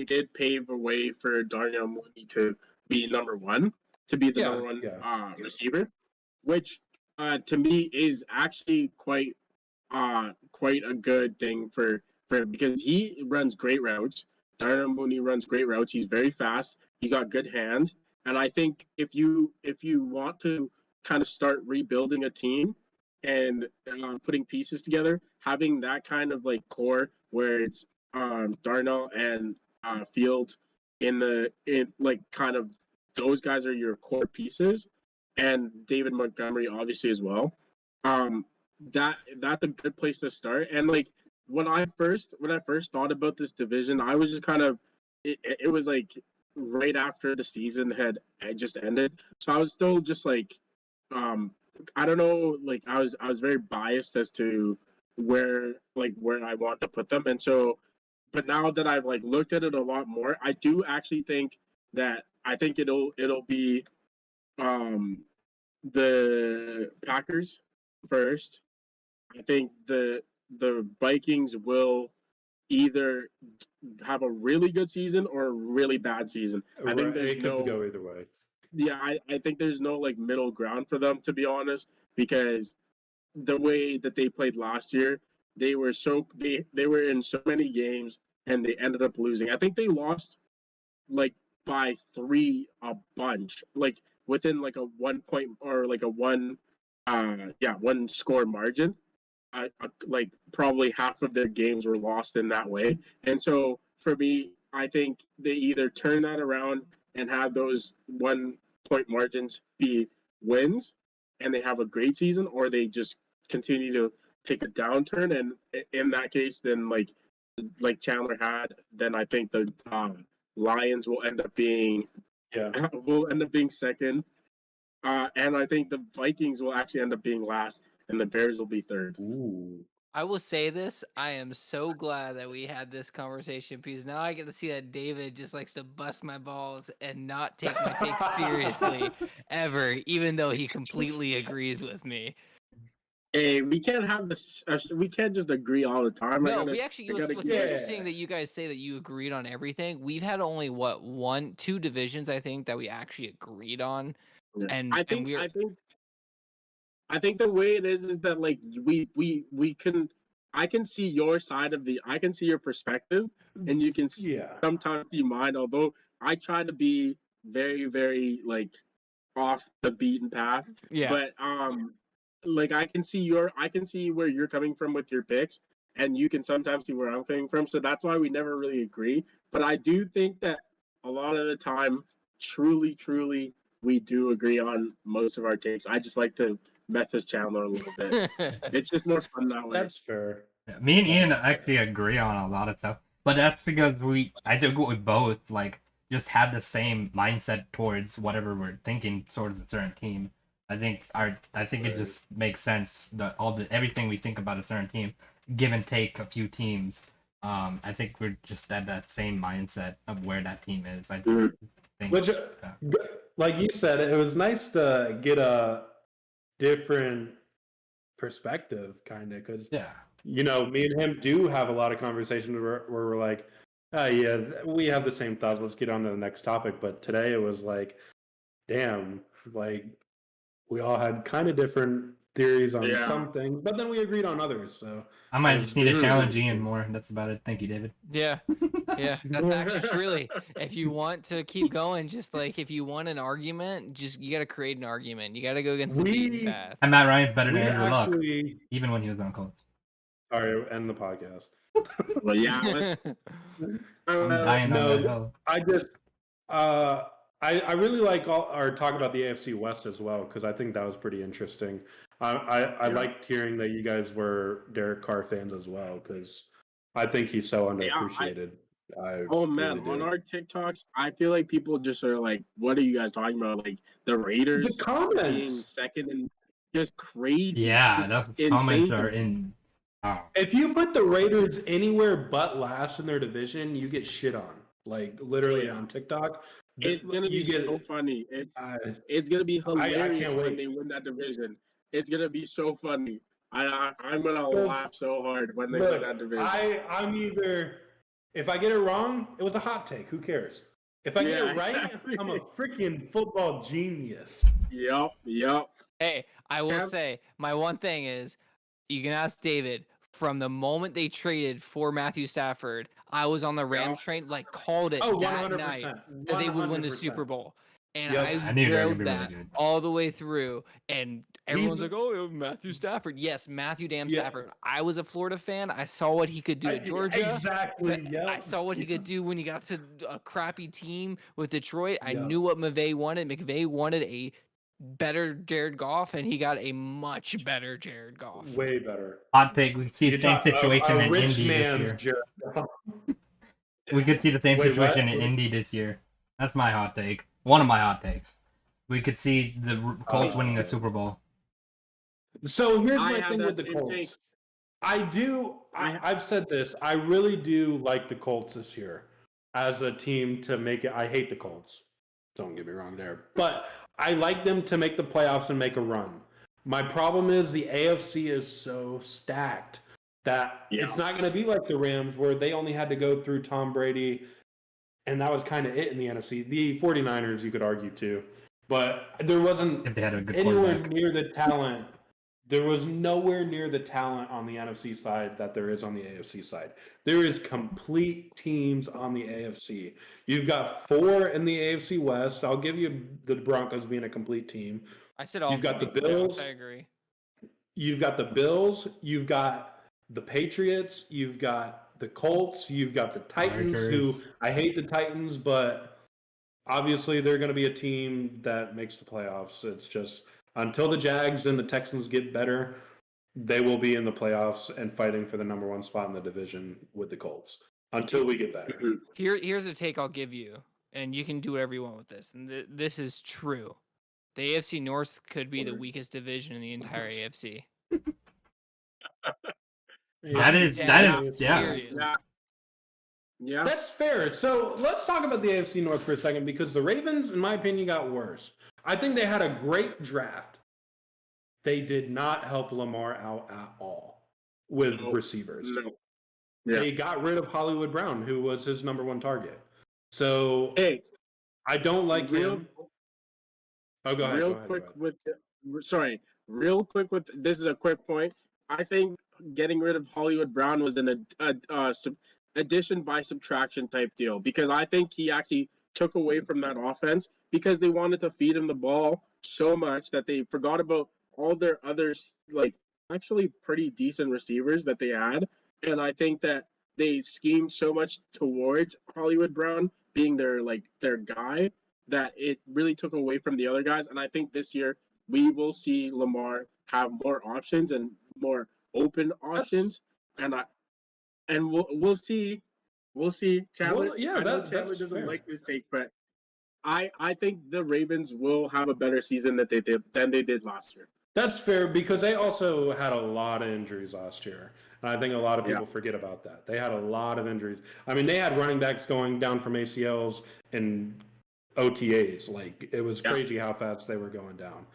did pave a way for Darnell Mooney to be number one, to be the number one receiver, which to me is actually quite a good thing for because he runs great routes. Darnell Mooney runs great routes. He's very fast. He's got good hands, and I think if you want to kind of start rebuilding a team and putting pieces together, having that kind of like core where it's Darnell and Fields in like kind of those guys are your core pieces, and David Montgomery obviously as well. That's a good place to start. And like when I first thought about this division, I was just kind of it was like right after the season had just ended, so I was still just like I don't know, like I was very biased as to where I want to put them. And so but now that I've like looked at it a lot more, I do actually think that it'll be the Packers first. I think the Vikings will either have a really good season or a really bad season. I think it could go either way. Yeah, I think there's no like middle ground for them, to be honest, because the way that they played last year, they were in so many games and they ended up losing. I think they lost like by 3 a bunch, like within like a 1 point or like a one score margin. Like probably half of their games were lost in that way. And so for me, I think they either turn that around and have those 1 point margins be wins and they have a great season, or they just continue to take a downturn. And in that case, then like Chandler had, then I think the Lions will end up being second. And I think the Vikings will actually end up being last, and the Bears will be third. Ooh. I will say this. I am so glad that we had this conversation because now I get to see that David just likes to bust my balls and not take my takes seriously ever, even though he completely agrees with me. Hey, we can't have this. We can't just agree all the time. No, we actually. What's interesting that you guys say that you agreed on everything. We've had only 2 divisions, I think, that we actually agreed on. Yeah. And I think the way it is that like we can, I can see your side of I can see your perspective, and you can sometimes see mine. Although I try to be very, very like off the beaten path. Yeah. But like I can see where you're coming from with your picks, and you can sometimes see where I'm coming from. So that's why we never really agree. But I do think that a lot of the time, truly, we do agree on most of our takes. I just like to message Chandler a little bit. It's just more fun that way. That's fair. Yeah, me and Ian That's actually agree on a lot of stuff, but that's because I think we both just have the same mindset towards whatever we're thinking towards a certain team. I think it just makes sense that everything we think about a certain team, give and take a few teams. I think we're just at that same mindset of where that team is. I think. Which, like you said, it was nice to get a different perspective, kind of, because me and him do have a lot of conversations where we're like, yeah, we have the same thoughts. Let's get on to the next topic. But today it was like, damn, like we all had kind of different theories on some things, but then we agreed on others. So I might just need to challenge Ian more. That's about it. Thank you, David. Yeah, that's actually truly. If you want to keep going, just like if you want an argument, you got to create an argument. You got to go against the beaten path. And Matt Ryan's better than Andrew Luck, even when he was on Colts. Sorry, end the podcast. Well, yeah. I really like talk about the AFC West as well, because I think that was pretty interesting. I liked hearing that you guys were Derek Carr fans as well, because I think he's so underappreciated. On our TikToks, I feel like people just are like, "What are you guys talking about?" Like the Raiders being second and just crazy. Yeah, those comments are in. If you put the Raiders anywhere but last in their division, you get shit on. Like literally on TikTok. It's gonna be so funny. It's gonna be hilarious when they win that division. It's gonna be so funny. I'm gonna laugh so hard when they win that division. I'm either, if I get it wrong, it was a hot take. Who cares? If I get it right, I'm a freaking football genius. Yep. Hey, I will say my one thing is, you can ask David. From the moment they traded for Matthew Stafford, I was on the Rams train, called it that 100%, night that they would win the Super Bowl. And I rode that really all the way through. And everyone's like, oh, Matthew Stafford. Yes, Matthew Stafford. I was a Florida fan. I saw what he could do at Georgia. Exactly, I saw what he could do when he got to a crappy team with Detroit. I knew what McVay wanted. McVay wanted a better Jared Goff, and he got a much better Jared Goff. Way better. Hot take. We could see the same situation in Indy this year. We could see the same situation in Indy this year. That's my hot take. One of my hot takes. We could see the Colts winning the Super Bowl. So here's my thing with the Colts. I've said this. I really do like the Colts this year as a team to make it. I hate the Colts. Don't get me wrong there. But I like them to make the playoffs and make a run. My problem is the AFC is so stacked that it's not going to be like the Rams where they only had to go through Tom Brady, and that was kind of it in the NFC. The 49ers, you could argue, too. But there wasn't if they had a good anywhere near the talent. There was nowhere near the talent on the NFC side that there is on the AFC side. There is complete teams on the AFC. You've got 4 in the AFC West. I'll give you the Broncos being a complete team. I said all. You've got the Bills. I agree. You've got the Bills. You've got the Patriots. You've got the Colts. You've got the Titans, who I hate the Titans, but obviously they're going to be a team that makes the playoffs. It's just until the Jags and the Texans get better, they will be in the playoffs and fighting for the number 1 spot in the division with the Colts until we get better. Here's a take I'll give you, and you can do whatever you want with this. And this is true. The AFC North could be the weakest division in the entire AFC. That is Yeah. That's fair. So let's talk about the AFC North for a second, because the Ravens, in my opinion, got worse. I think they had a great draft. They did not help Lamar out at all with receivers. No. Yeah. They got rid of Hollywood Brown, who was his number 1 target. So I don't like him. Oh, go ahead. Real quick with this is a quick point. I think getting rid of Hollywood Brown was an addition by subtraction type deal, because I think he actually took away from that offense because they wanted to feed him the ball so much that they forgot about all their others, actually pretty decent receivers that they had. And I think that they schemed so much towards Hollywood Brown being their guy that it really took away from the other guys. And I think this year we will see Lamar have more options and more open options. And we'll see. We'll see. Chandler, Well, yeah, I know that's Chandler doesn't fair. like this take, but I think the Ravens will have a better season than they did last year. That's fair because they also had a lot of injuries last year. And I think a lot of people forget about that. They had a lot of injuries. I mean, they had running backs going down from ACLs and OTAs. Like, it was crazy how fast they were going down.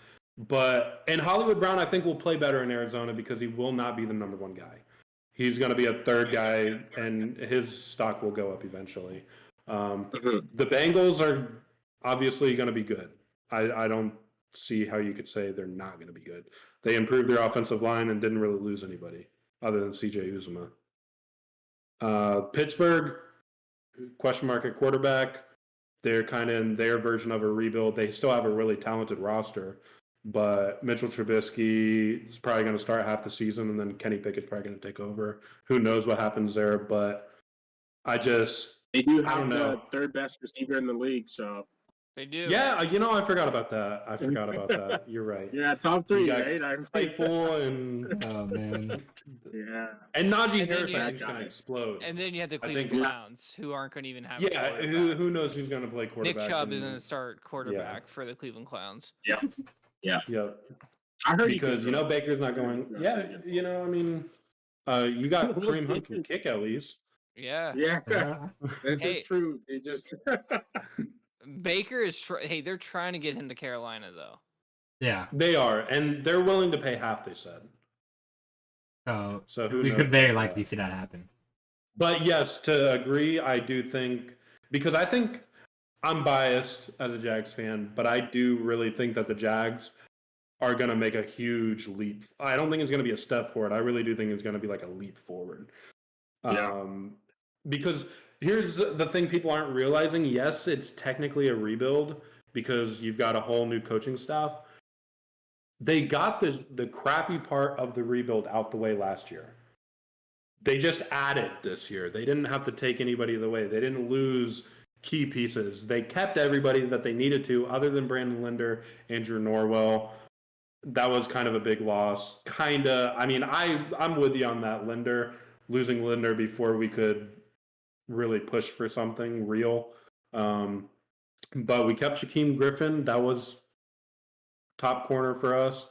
And Hollywood Brown, I think, will play better in Arizona because he will not be the number one guy. He's going to be a third guy, and his stock will go up eventually. The Bengals are obviously going to be good. I don't see how you could say they're not going to be good. They improved their offensive line and didn't really lose anybody other than CJ Uzomah. Pittsburgh, question mark at quarterback. They're kind of in their version of a rebuild. They still have a really talented roster, but Mitchell Trubisky is probably going to start half the season, and then Kenny Pickett's probably going to take over. Who knows what happens there, but they do have the third best receiver in the league, so they do. Yeah, I forgot about that. You're right. Yeah, top three, right? Claypool and oh man, yeah, and Najee Harris is going to explode. And then you have the Cleveland Clowns, who aren't going to even have. Yeah, who knows who's going to play quarterback? Nick Chubb is going to start quarterback for the Cleveland Clowns. Yeah. I heard because Baker's not going. Yeah, I mean, you got Kareem Hunt can kick at least. Yeah. This is true. They just. Baker is they're trying to get him to Carolina though. Yeah, they are, and they're willing to pay half. They said. So we could very likely see that happen. But yes, to agree, I do think because I think I'm biased as a Jags fan, but I do really think that the Jags are going to make a huge leap. I don't think it's going to be a step forward. I really do think it's going to be like a leap forward. Because here's the thing people aren't realizing. Yes, it's technically a rebuild because you've got a whole new coaching staff. They got the crappy part of the rebuild out the way last year. They just added this year. They didn't have to take anybody away. They didn't lose key pieces. They kept everybody that they needed to, other than Brandon Linder, Andrew Norwell. That was kind of a big loss. I mean, I'm with you on that, Linder. Losing Linder before we could really push for something real. But we kept Shaquem Griffin. That was top corner for us.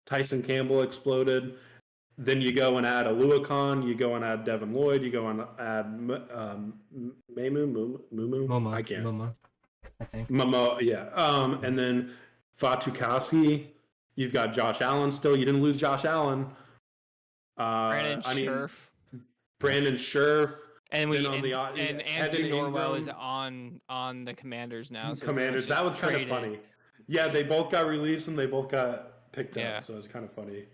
Tyson Campbell exploded. Then you go and add Aluakon. You go and add Devin Lloyd. You go and add Mumu. I can't. Muma, I think. Momo, yeah. And then Fatukasi. You've got Josh Allen still. You didn't lose Josh Allen. Brandon Scherf. Brandon Scherf. And Andrew Norwell is on the Commanders now. So Commanders. That was kind of funny. Yeah, they both got released and they both got picked up. So it's kind of funny.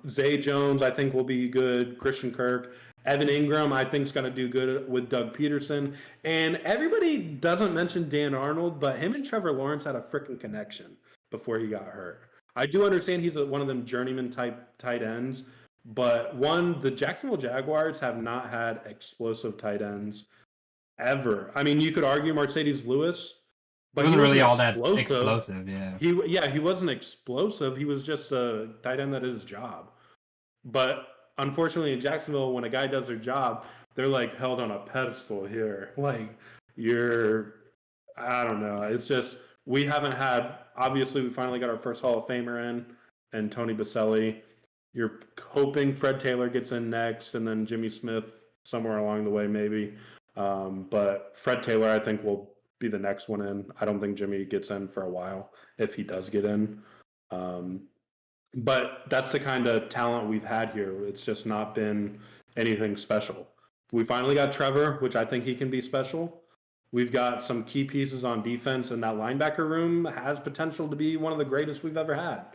Zay Jones, I think, will be good. Christian Kirk. Evan Ingram, I think, is going to do good with Doug Peterson. And everybody doesn't mention Dan Arnold, but him and Trevor Lawrence had a freaking connection before he got hurt. I do understand he's one of them journeyman type tight ends. But the Jacksonville Jaguars have not had explosive tight ends ever. I mean, you could argue Mercedes Lewis, but he wasn't really all that explosive. Yeah, he wasn't explosive. He was just a tight end that is his job. But unfortunately, in Jacksonville, when a guy does their job, they're like held on a pedestal here. Like I don't know. It's just we haven't had. Obviously, we finally got our first Hall of Famer in, and Tony Baselli. You're hoping Fred Taylor gets in next, and then Jimmy Smith somewhere along the way, maybe. But Fred Taylor, I think, will be the next one in. I don't think Jimmy gets in for a while, if he does get in. But that's the kind of talent we've had here. It's just not been anything special. We finally got Trevor, which I think he can be special. We've got some key pieces on defense, and that linebacker room has potential to be one of the greatest we've ever had.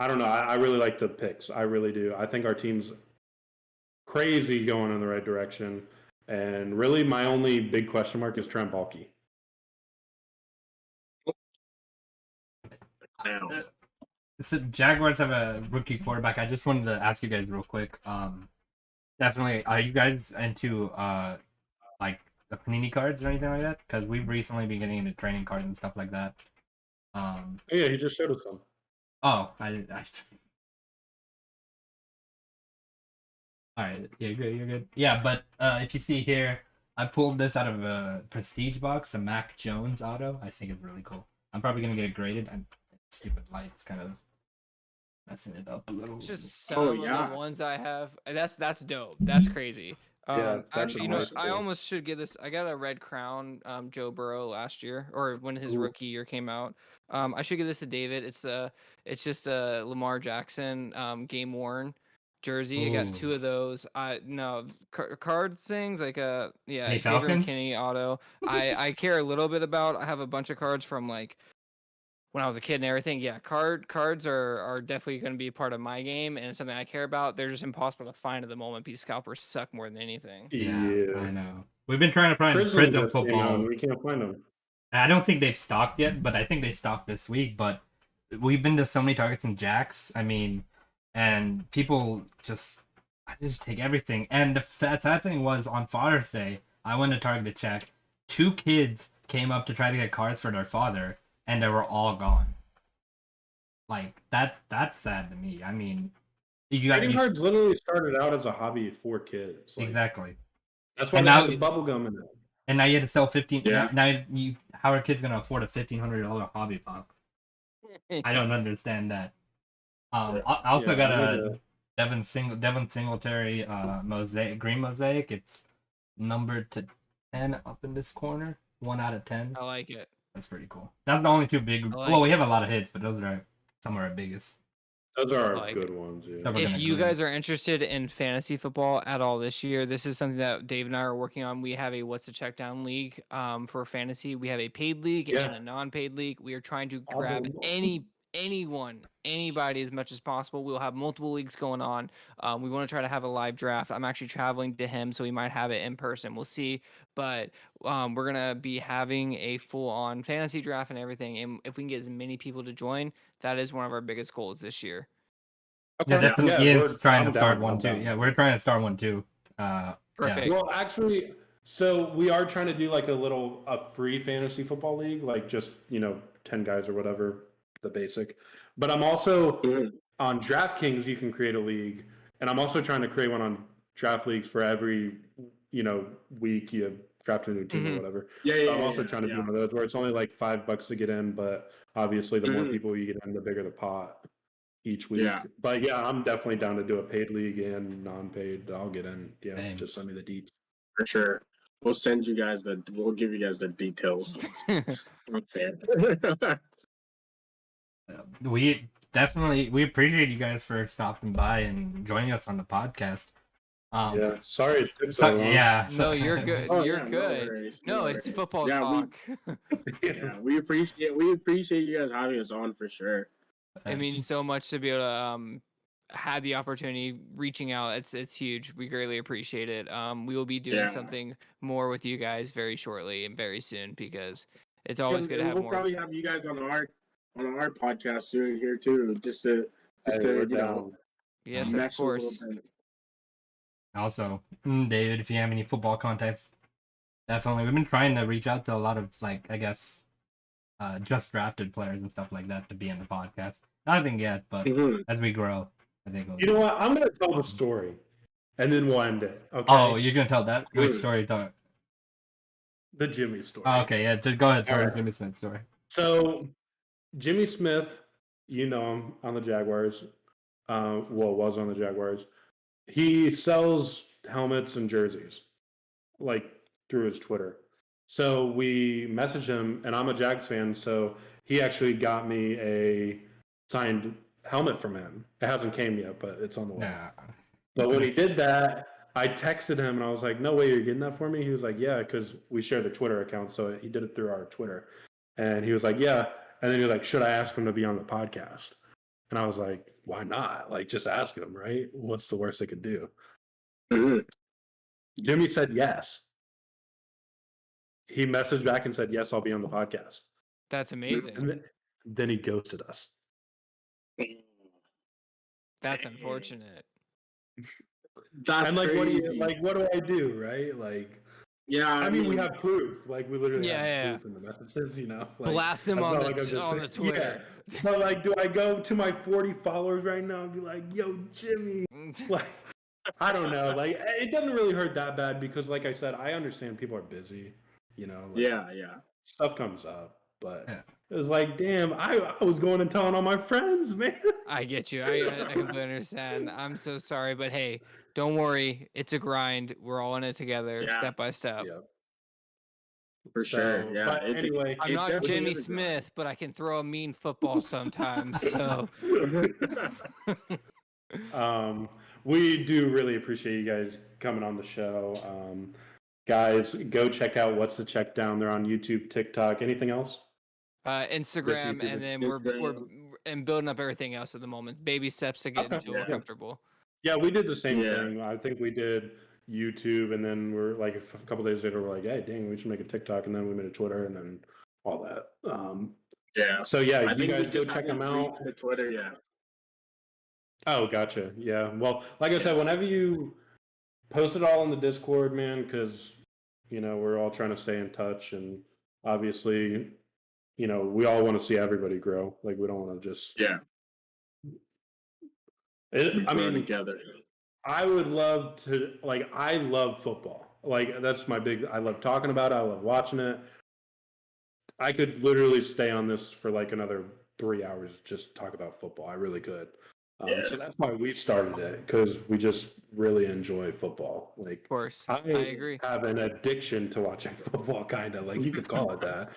I don't know. I really like the picks. I really do. I think our team's crazy going in the right direction. And really, my only big question mark is Trent Baalke. So Jaguars have a rookie quarterback. I just wanted to ask you guys real quick. Definitely, are you guys into like the Panini cards or anything like that? Because we've recently been getting into trading cards and stuff like that. Yeah, he just showed us some. Oh, I all right, yeah, you're good. Yeah, but if you see here, I pulled this out of a Prestige box, a Mac Jones auto. I think it's really cool. I'm probably gonna get it graded, and stupid lights kind of messing it up a little. It's just Oh, some of yeah. the ones I have. That's dope. That's crazy. Yeah, that's Actually, nice. I almost should get this. I got a red crown, Joe Burrow last year, or when his Ooh. rookie year came out. I should give this to David. It's just a Lamar Jackson, game worn jersey. I got 2 Ooh. of those. Card things like yeah, Hey, Xavier Falcons? McKinney auto. I care a little bit about. I have a bunch of cards from like when I was a kid and everything. Yeah, cards are definitely going to be a part of my game, and it's something I care about. They're just impossible to find at the moment because scalpers suck more than anything. Yeah, I know. We've been trying to find Prism Prism just came out, football. and we can't find them. I don't think they've stocked yet, but I think they stocked this week. But we've been to so many Targets and Jacks. I mean, and people just take everything. And the sad thing was on Father's Day, I went to Target to check. 2 kids came up to try to get cards for their father, and they were all gone. Like that's sad to me. I mean, you got Trading cards literally started out as a hobby for kids. Like, exactly. That's why And they now had the bubble gum in it. And now you had to sell 15. Yeah. Now how are kids gonna afford a $1,500 hobby box? I don't understand that. I also got a Devin Singletary green mosaic. It's numbered to 10 up in this corner. 1 out of 10. I like it. That's pretty cool. That's the only 2 big. Well, we have a lot of hits, but those are some of our biggest. Those are like good ones. Yeah. If you guys are interested in fantasy football at all this year, this is something that Dave and I are working on. We have a What's the Checkdown league for fantasy. We have a paid league and a non-paid league. We are trying to grab anybody as much as possible. We'll have multiple leagues going on. We want to try to have a live draft. I'm actually traveling to him, so we might have it in person. We'll see. But we're going to be having a full-on fantasy draft and everything. And if we can get as many people to join, that is one of our biggest goals this year. Okay. Yeah, definitely. Yeah, Ian's trying to start one too. Down. Yeah, we're trying to start one too. Perfect. Yeah. Well, actually, so we are trying to do like a free fantasy football league, like just 10 guys or whatever, the basic. But I'm also on DraftKings. You can create a league, and I'm also trying to create one on Draft Leagues for every week you draft a new team or whatever. So I'm also trying to do one of those where it's only like $5 to get in, but obviously the more people you get in, the bigger the pot each week. Yeah. But yeah, I'm definitely down to do a paid league and non-paid. I'll get in. Yeah, Same. just send me the deets. For sure. We'll give you guys the details. Okay. We appreciate you guys for stopping by and joining us on the podcast. Yeah, sorry it took so long. Yeah. No, you're good. You're good. No worries, No, worries. it's football Yeah, talk. we appreciate you guys having us on for sure. It means so much to be able to have the opportunity reaching out. It's huge. We greatly appreciate it. We will be doing something more with you guys very shortly and very soon because it's always good to have more. We'll probably have you guys on our podcast soon here too, just to Yes, of course. Also, David, if you have any football contacts, definitely. We've been trying to reach out to a lot of just drafted players and stuff like that to be on the podcast. Nothing yet, but as we grow, I think. You know what? I'm gonna tell the story, and then we'll end it. Okay. Oh, you're gonna tell that? Which story? The Jimmy story. Oh, okay, yeah. Go ahead. Tell the Jimmy Smith story. So, Jimmy Smith, you know him on the Jaguars. Was on the Jaguars. He sells helmets and jerseys, like through his Twitter. So we messaged him, and I'm a Jags fan, so he actually got me a signed helmet from him. It hasn't came yet, but it's on the way. Yeah. But when he did that, I texted him, and I was like, no way you're getting that for me? He was like, yeah, because we share the Twitter account, so he did it through our Twitter. And he was like, yeah. And then he was like, should I ask him to be on the podcast? And I was like, why not? Like, just ask him, right? What's the worst they could do? Jimmy said yes. He messaged back and said, yes, I'll be on the podcast. That's amazing. And then he ghosted us. That's unfortunate. That's and like, crazy. what do I do, right? Like, Yeah, I mean, we have proof. Like, we literally Yeah, have proof in the messages, you know? Like, Blast him that's on not the like I'm just on the saying- Twitter. Yeah. But, like, do I go to my 40 followers right now and be like, yo, Jimmy? Like, I don't know. Like, it doesn't really hurt that bad because, like I said, I understand people are busy, you know? Like, Yeah. stuff comes up. But Yeah. it was like, damn, I was going and telling all my friends, man. I get you. I completely understand. I'm so sorry, but hey, don't worry. It's a grind. We're all in it together, Yeah. step by step. Yeah. For sure. So, Yeah. but anyway, I'm It not definitely Jimmy is a grind. Smith, but I can throw a mean football sometimes. So we do really appreciate you guys coming on the show. Guys, go check out What's the Checkdown. They're on YouTube, TikTok. Anything else? Instagram, and then we're and building up everything else at the moment. Baby steps to get Okay. until we're comfortable. Yeah, we did the same Yeah. thing. I think we did YouTube, and then we're like a couple days later, we're like, hey, dang, we should make a TikTok, and then we made a Twitter, and then all that. Yeah. So yeah, I you think we guys go just check them haven't out. reached the Twitter yet. Oh, gotcha. Yeah. Well, like I said, whenever you post it all in the Discord, man, because, you know, we're all trying to stay in touch. And obviously, you know, we all want to see everybody grow. Like, we don't want to just. Yeah. I mean, together. I would love to, like, I love football. Like, that's my I love talking about it. I love watching it. I could literally stay on this for like another 3 hours, just talk about football. I really could. So that's why we started it, because we just really enjoy football. Like, Of course, I agree. have an addiction to watching football, kind of like you could call it that.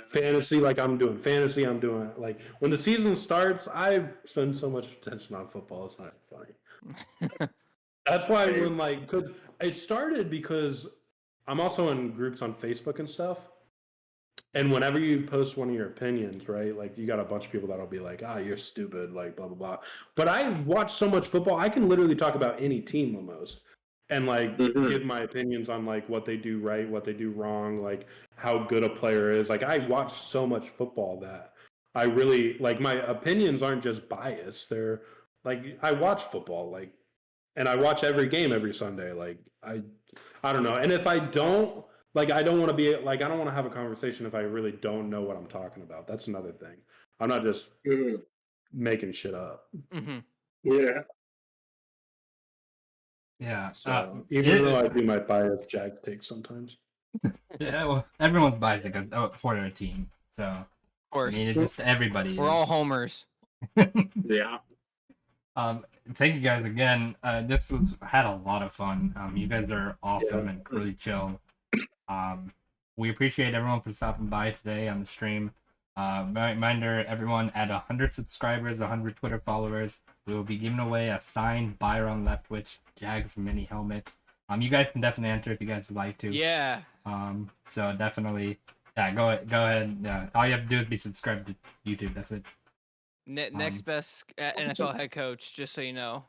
Fantasy, like I'm doing fantasy. I'm doing like when the season starts, I spend so much attention on football. It's not funny. That's why when like, cause it started because I'm also in groups on Facebook and stuff. And whenever you post one of your opinions, right, like you got a bunch of people that'll be like, you're stupid, like blah, blah, blah. But I watch so much football, I can literally talk about any team almost and like give my opinions on like what they do right, what they do wrong, like how good a player is. Like I watch so much football that I really, like my opinions aren't just biased. They're like, I watch football, like, and I watch every game every Sunday. Like I don't know. And if I don't, like, I don't want to be like, I don't want to have a conversation if I really don't know what I'm talking about. That's another thing. I'm not just making shit up. Mm-hmm. Yeah. Yeah. So even though I do my bias Jags take sometimes. Yeah. Well, everyone's biased for their team, so Of course, I mean, it's just everybody. we're all homers. Yeah. Thank you guys again. This had a lot of fun. You guys are awesome and really chill. We appreciate everyone for stopping by today on the stream. Reminder, everyone, at 100 subscribers, 100 Twitter followers, we will be giving away a signed Byron Leftwich Jags mini helmet. You guys can definitely enter if you guys would like to. Yeah. So definitely, go ahead. Yeah, all you have to do is be subscribed to YouTube. That's it. Next best NFL head coach, just so you know.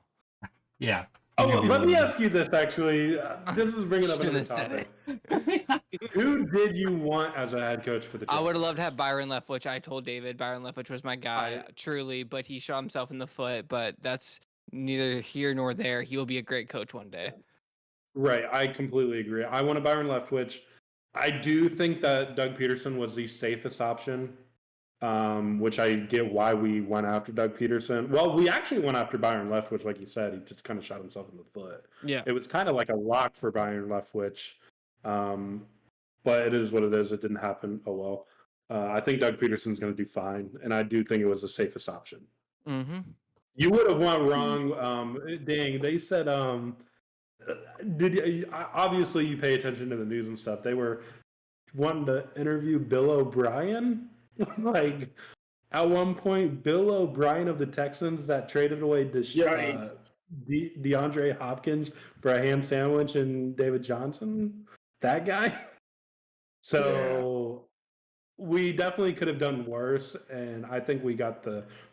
Yeah. Oh, let me ask you this, actually. This is bringing up another Shouldn't topic. Who did you want as a head coach for the Jags? I would have loved to have Byron Leftwich. I told David Byron Leftwich was my guy, truly, but he shot himself in the foot. But that's neither here nor there. He will be a great coach one day. Right, I completely agree. I want a Byron Leftwich. I do think that Doug Peterson was the safest option, which I get why we went after Doug Peterson. Well, we actually went after Byron Leftwich, like you said. He just kind of shot himself in the foot. Yeah. It was kind of like a lock for Byron Leftwich, but it is what it is. It didn't happen. Oh, well. I think Doug Peterson's going to do fine, and I do think it was the safest option. Mm-hmm. You would have went wrong. Dang, they said, obviously you pay attention to the news and stuff. They were wanting to interview Bill O'Brien. Like, at one point, Bill O'Brien of the Texans that traded away DeAndre Hopkins for a ham sandwich and David Johnson, that guy. So we definitely could have done worse, and I think we got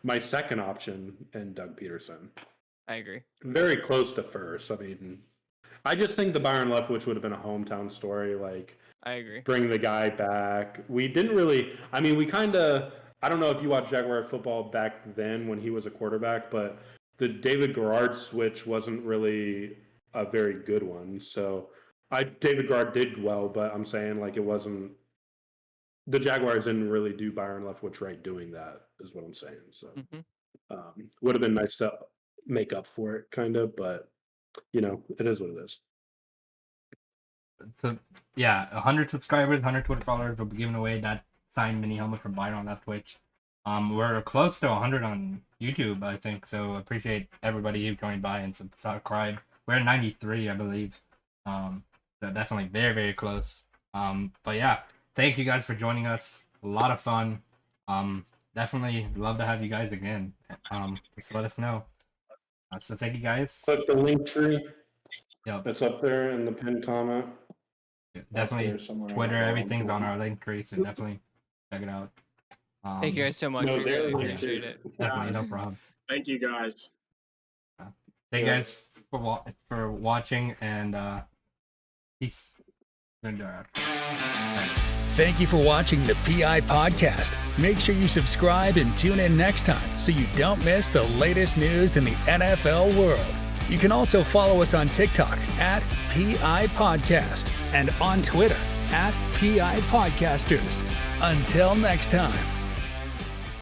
my second option in Doug Peterson. I agree. Very close to first. I mean, I just think the Byron Leftwich would have been a hometown story. Like, I agree. Bring the guy back. We didn't really. I mean, we kind of. I don't know if you watched Jaguar football back then when he was a quarterback, but the David Garrard switch wasn't really a very good one. So David Guard did well, but I'm saying like it wasn't. The Jaguars didn't really do Byron Leftwich right doing that, is what I'm saying. So would have been nice to make up for it, kind of, but it is what it is. So yeah, 100 subscribers, 100 Twitter followers will be giving away that signed mini helmet from Byron Leftwich. We're close to 100 on YouTube, I think. So appreciate everybody who joined by and subscribed. We're at 93, I believe. So definitely very, very close. But yeah, thank you guys for joining us. A lot of fun. Definitely love to have you guys again. Just let us know. So thank you guys. Click the link tree. Yep. It's up there in the pinned comment. Definitely Twitter, everything's on our link tree, so definitely check it out. Thank you guys so much. We really appreciate it. Definitely, no problem. Thank you guys. Thank you guys for watching, and peace. Thank you for watching the PI Podcast. Make sure you subscribe and tune in next time so you don't miss the latest news in the NFL world. You can also follow us on TikTok at PI Podcast and on Twitter at PIPodcasters. Until next time.